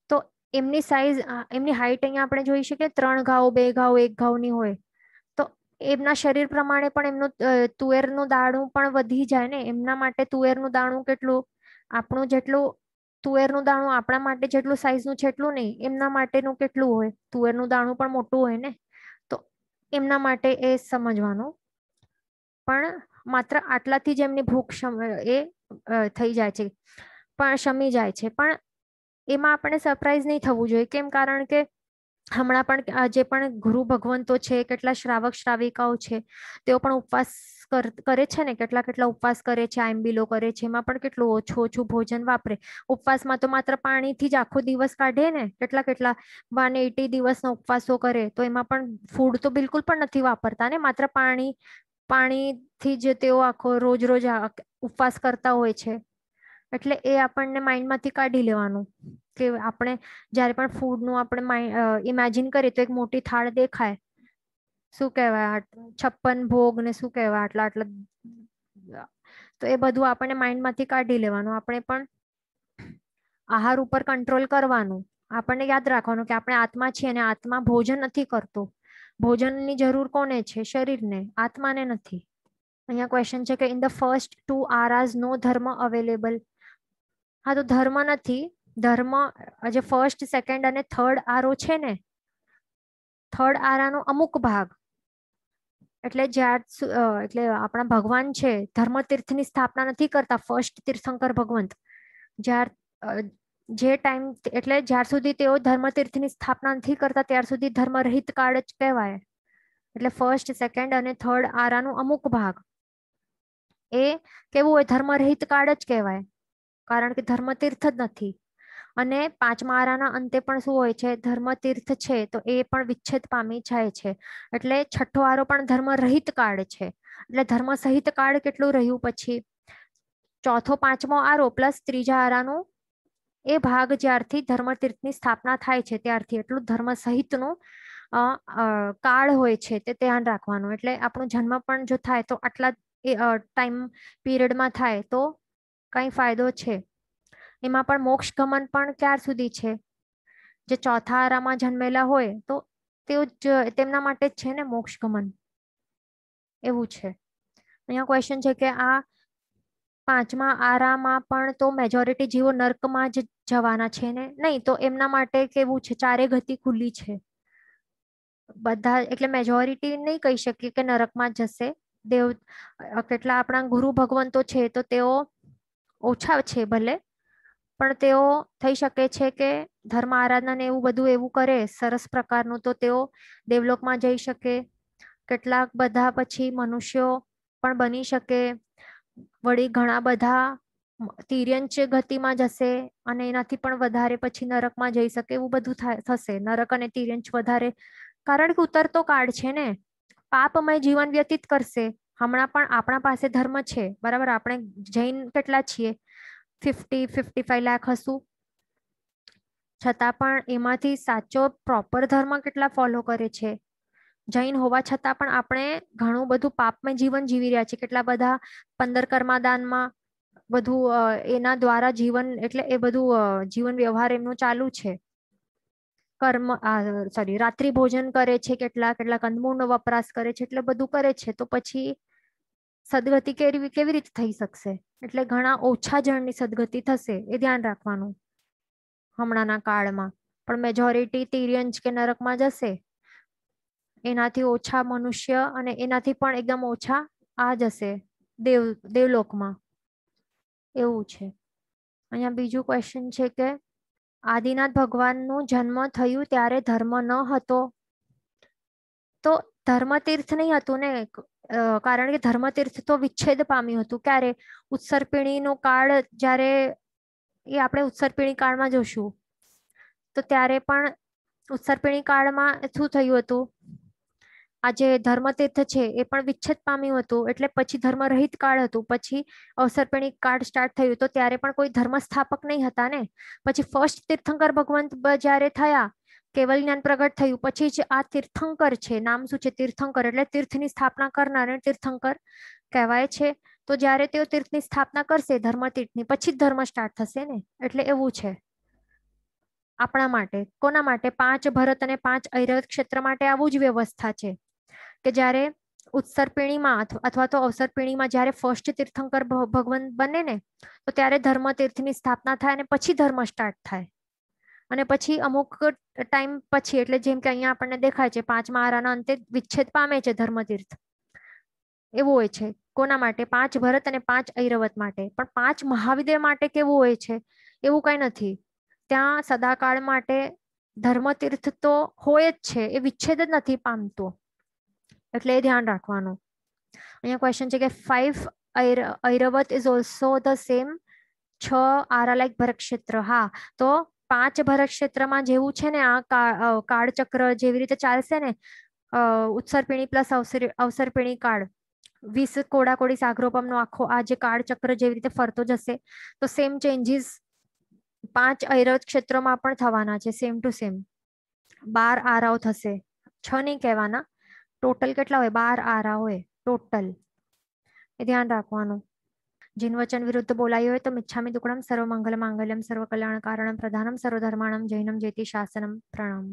તો એમની સાઇઝ એમની હાઈટ અહીંયા આપણે જોઈ શકીએ 3 ઘાવ 2 ઘાવ 1 ઘાવની હોય, તો એમના શરીર પ્રમાણે પણ એમનું તુવેરનું દાણું પણ વધી જાય ને. એમના માટે તુવેરનું દાણું કેટલું, આપણું જેટલું તુવેરનું દાણું આપણા માટે જેટલું સાઈઝનું છે એટલું નહીં, એમના માટેનું કેટલું હોય, તુવેરનું દાણું પણ મોટું હોય ને. તો એમના માટે એ સમજવાનું. પણ માત્ર આટલાથી જ એમની ભૂખ એ થઈ જાય છે, પણ શમી જાય છે. પણ એમાં આપણે સરપ્રાઈઝ નહીં થવું જોઈએ. કેમ? કારણ કે હમણાં પણ જે પણ ગુરુ ભગવંતો છે, કેટલા શ્રાવક શ્રાવિકાઓ છે, તેઓ પણ ઉપવાસ કરે છે ને, કેટલા ઉપવાસ કરે છે, આંબીલો કરે છે, એમાં પણ કેટલું ઓછું ભોજન વાપરે. ઉપવાસમાં તો માત્ર પાણીથી જ આખો દિવસ કાઢે ને, કેટલા 180 દિવસના ઉપવાસો કરે, તો એમાં પણ ફૂડ તો બિલકુલ પણ નથી વાપરતા ને, માત્ર પાણીથી જ તેઓ આખો રોજ ઉપવાસ કરતા હોય છે. એટલે એ આપણને માઇન્ડમાંથી કાઢી લેવાનું કે આપણે જ્યારે પણ ફૂડનું આપણે ઇમેજિન કરીએ તો એક મોટી થાળ દેખાય, શું કહેવાય 56 ભોગ ને શું કહેવાય આટલા, તો એ બધું આપણને માઇન્ડમાંથી કાઢી લેવાનું. આપણે પણ આહાર ઉપર કંટ્રોલ કરવાનું. આપણને યાદ રાખવાનું કે આપણે આત્મા છીએ અને આત્મા ભોજન નથી કરતો. ભોજનની જરૂર કોને છે? શરીરને, આત્માને નથી. અહીંયા ક્વેશ્ચન છે કે ઇન ધ ફર્સ્ટ 2 આરાઝ નો ધર્મ અવેલેબલ. હા, તો ધર્મ નથી. ધર્મ જે ફર્સ્ટ, સેકન્ડ અને થર્ડ આરો છે ને, થર્ડ આરાનો અમુક ભાગ એટલે એટલે આપણા ભગવાન છે ધર્મતીર્થની સ્થાપના નથી કરતા ફર્સ્ટ તીર્થંકર ભગવંત. જે ટાઈમ એટલે જ્યાર સુધી તેઓ ધર્મતીર્થની સ્થાપના નથી કરતા ત્યાર સુધી ધર્મરહિત કાળ જ કહેવાય. એટલે ફર્સ્ટ, સેકન્ડ અને થર્ડ આરાનું અમુક ભાગ એ કેવું હોય? ધર્મરહિત કાળ જ કહેવાય, કારણ કે ધર્મતીર્થ જ નથી. અને 5મા આરાના અંતે પણ શું હોય છે? ધર્મતીર્થ છે તો એ પણ વિચ્છેદ પામી જાય છે. એટલે છઠ્ઠો આરો પણ ધર્મરહિત કાળ છે. એટલે ધર્મ સહિત કાળ કેટલું રહ્યું? પછી ચોથો 5મો આરો પ્લસ ત્રીજા આરાનું એ ભાગ જ્યારથી ધર્મતીર્થની સ્થાપના થાય છે ત્યારથી એટલું ધર્મ સહિતનું કાળ હોય છે, તે ધ્યાન રાખવાનું. એટલે આપણો જન્મ પણ જો થાય તો આટલા ટાઈમ પીરિયડમાં થાય તો કઈ ફાયદો છે? એમાં પણ મોક્ષ ગમન પણ ક્યાર સુધી છે? જે ચોથા આરામાં જન્મેલા હોય તો તેઓ તેમના માટે જ છે ને મોક્ષ ગમન, એવું છે. અહીંયા ક્વેશ્ચન છે કે આ 5મા આરામાં પણ તો મેજોરિટી જીવો નર્કમાં જ જવાના છે ને? નહીં, તો એમના માટે કેવું છે? ચારે ગતિ ખુલ્લી છે. બધા એટલે મેજોરિટી નહીં કહી શકીએ કે નરકમાં જશે. દેવ કેટલા આપણા ગુરુ ભગવંતો છે તો તેઓ ઓછા છે ભલે, પણ તેઓ થઈ શકે છે કે ધર્મ આરાધના ને એવું બધું એવું કરે સરસ પ્રકારનું તો તેઓ દેવલોકમાં જઈ શકે. કેટલાક બધા પછી મનુષ્યો પણ બની શકે. વળી ઘણા બધા તિર્યંચ ગતિમાં જશે અને એનાથી પણ વધારે પછી નરકમાં જઈ શકે એવું બધું થશે. નરક અને તિર્યંચ વધારે, કારણ કે ઉતરતો કાળ છે ને, પાપમય જીવન વ્યતીત કરશે. હમણાં પણ આપણા પાસે ધર્મ છે બરાબર, આપણે જૈન કેટલા છીએ, 55 લાખ હશું, છતાં પણ એમાંથી સાચો પ્રોપર ધર્મ કેટલા ફોલો કરે છે. જૈન હોવા છતાં પણ આપણે ઘણું બધું પાપમય જીવન જીવી રહ્યા છીએ. કેટલા બધા 15 કર્માદાનમાં બધું એના દ્વારા જીવન એટલે એ બધું જીવન વ્યવહાર એમનું ચાલુ છે. કર્મ સોરી રાત્રિ ભોજન કરે છે, કેટલા કંદમૂળનો વપરાશ કરે છે, એટલે બધું કરે છે. તો પછી સદગતિ કેવી રીતે થઈ શકશે? એટલે ઘણા ઓછા જણની સદગતિ થશે, એ ધ્યાન રાખવાનું હમણાંના કાળમાં. પણ મેજોરિટી તિર્યંચ કે નરકમાં જશે. એનાથી ઓછા મનુષ્ય અને એનાથી પણ એકદમ ઓછા આ જશે દેવલોકમાં, એવું છે. અહીંયા બીજું ક્વેશ્ચન છે કે આદિનાથ ભગવાનનું જન્મ થયું ત્યારે ધર્મ ન હતો, તો ધર્મતીર્થ નહીં હતું ને, કારણ કે ધર્મતીર્થ તો વિચ્છેદ પામ્યું હતું. ક્યારે? ઉત્સર્પિણીનો કાળ જ્યારે, એ આપણે ઉત્સર્પિણી કાળમાં જોશું. તો ત્યારે પણ ઉત્સર્પિણી કાળમાં શું થયું હતું, આ જે ધર્મતીર્થ છે એ પણ વિચ્છેદ પામ્યું હતું. એટલે પછી ધર્મ રહિત કાળ હતું. પછી અવસર્પિણી કાળ સ્ટાર્ટ થયું તો ત્યારે પણ કોઈ ધર્મ સ્થાપક નહીં હતા ને. પછી ફર્સ્ટ તીર્થંકર ભગવંત જ્યારે થયા, કેવલ જ્ઞાન પ્રગટ થયું, પછી જ આ તીર્થંકર છે. નામ શું છે? તીર્થંકર, એટલે તીર્થની સ્થાપના કરનાર તીર્થંકર કહેવાય છે. તો જ્યારે તેઓ તીર્થની સ્થાપના કરશે ધર્મતીર્થની, પછી જ ધર્મ સ્ટાર્ટ થશે ને. એટલે એવું છે આપણા માટે. કોના માટે? 5 ભરત અને 5 ઐરવત ક્ષેત્ર માટે આવું જ વ્યવસ્થા છે કે જ્યારે ઉત્સર્પિણીમાં અથવા તો અવસર્પિણીમાં જ્યારે ફર્સ્ટ તીર્થંકર ભગવાન બને ને, તો ત્યારે ધર્મતીર્થની સ્થાપના થાય અને પછી ધર્મ સ્ટાર્ટ થાય. અને પછી અમુક ટાઈમ પછી, એટલે જેમ કે અહીંયા આપણને દેખાય છે 5મા આરાના અંતે વિચ્છેદ પામે છે ધર્મતીર્થ. એવું હોય છે. કોના માટે? 5 ભરત અને 5 ઐરવત માટે. પણ 5 મહાવિદ્ય માટે કેવું હોય છે? એવું કઈ નથી. ત્યાં સદાકાળ માટે ધર્મતીર્થ તો હોય જ છે, એ વિચ્છેદ જ નથી પામતો. એટલે એ ધ્યાન રાખવાનું. અહીંયા ક્વેશ્ચન છે કે 5 Airavat is also the same 6 આરા લાઈક ભરત ક્ષેત્ર. હા, તો 5 ભરત ક્ષેત્રમાં જેવું છે ને, આ કાળચક્ર જેવી રીતે ચાલશે ને, ઉત્સર્પિણી પ્લસ અવસર્પિણી કાળ, 20 કોડાકોડી સાગરોપમનો આખો આ જે કાળચક્ર જેવી રીતે ફરતો જશે, તો સેમ ચેન્જીસ 5 ઐરવત ક્ષેત્રોમાં પણ થવાના છે. સેમ ટુ સેમ 12 આરાઓ થશે. 6 નહીં કહેવાના, ટોટલ કેટલા હોય? 12 આરા હોય ટોટલ. એ ધ્યાન રાખવાનું. જીન વચન વિરુદ્ધ બોલાયું હોય તો મિચ્છામિ દુક્કડમ સર્વ મંગલ માંગલ્યમ સર્વ કલ્યાણ કારણમ પ્રધાનમ સર્વ ધર્માણમ જૈનમ જેતિ શાસનમ. પ્રણામ.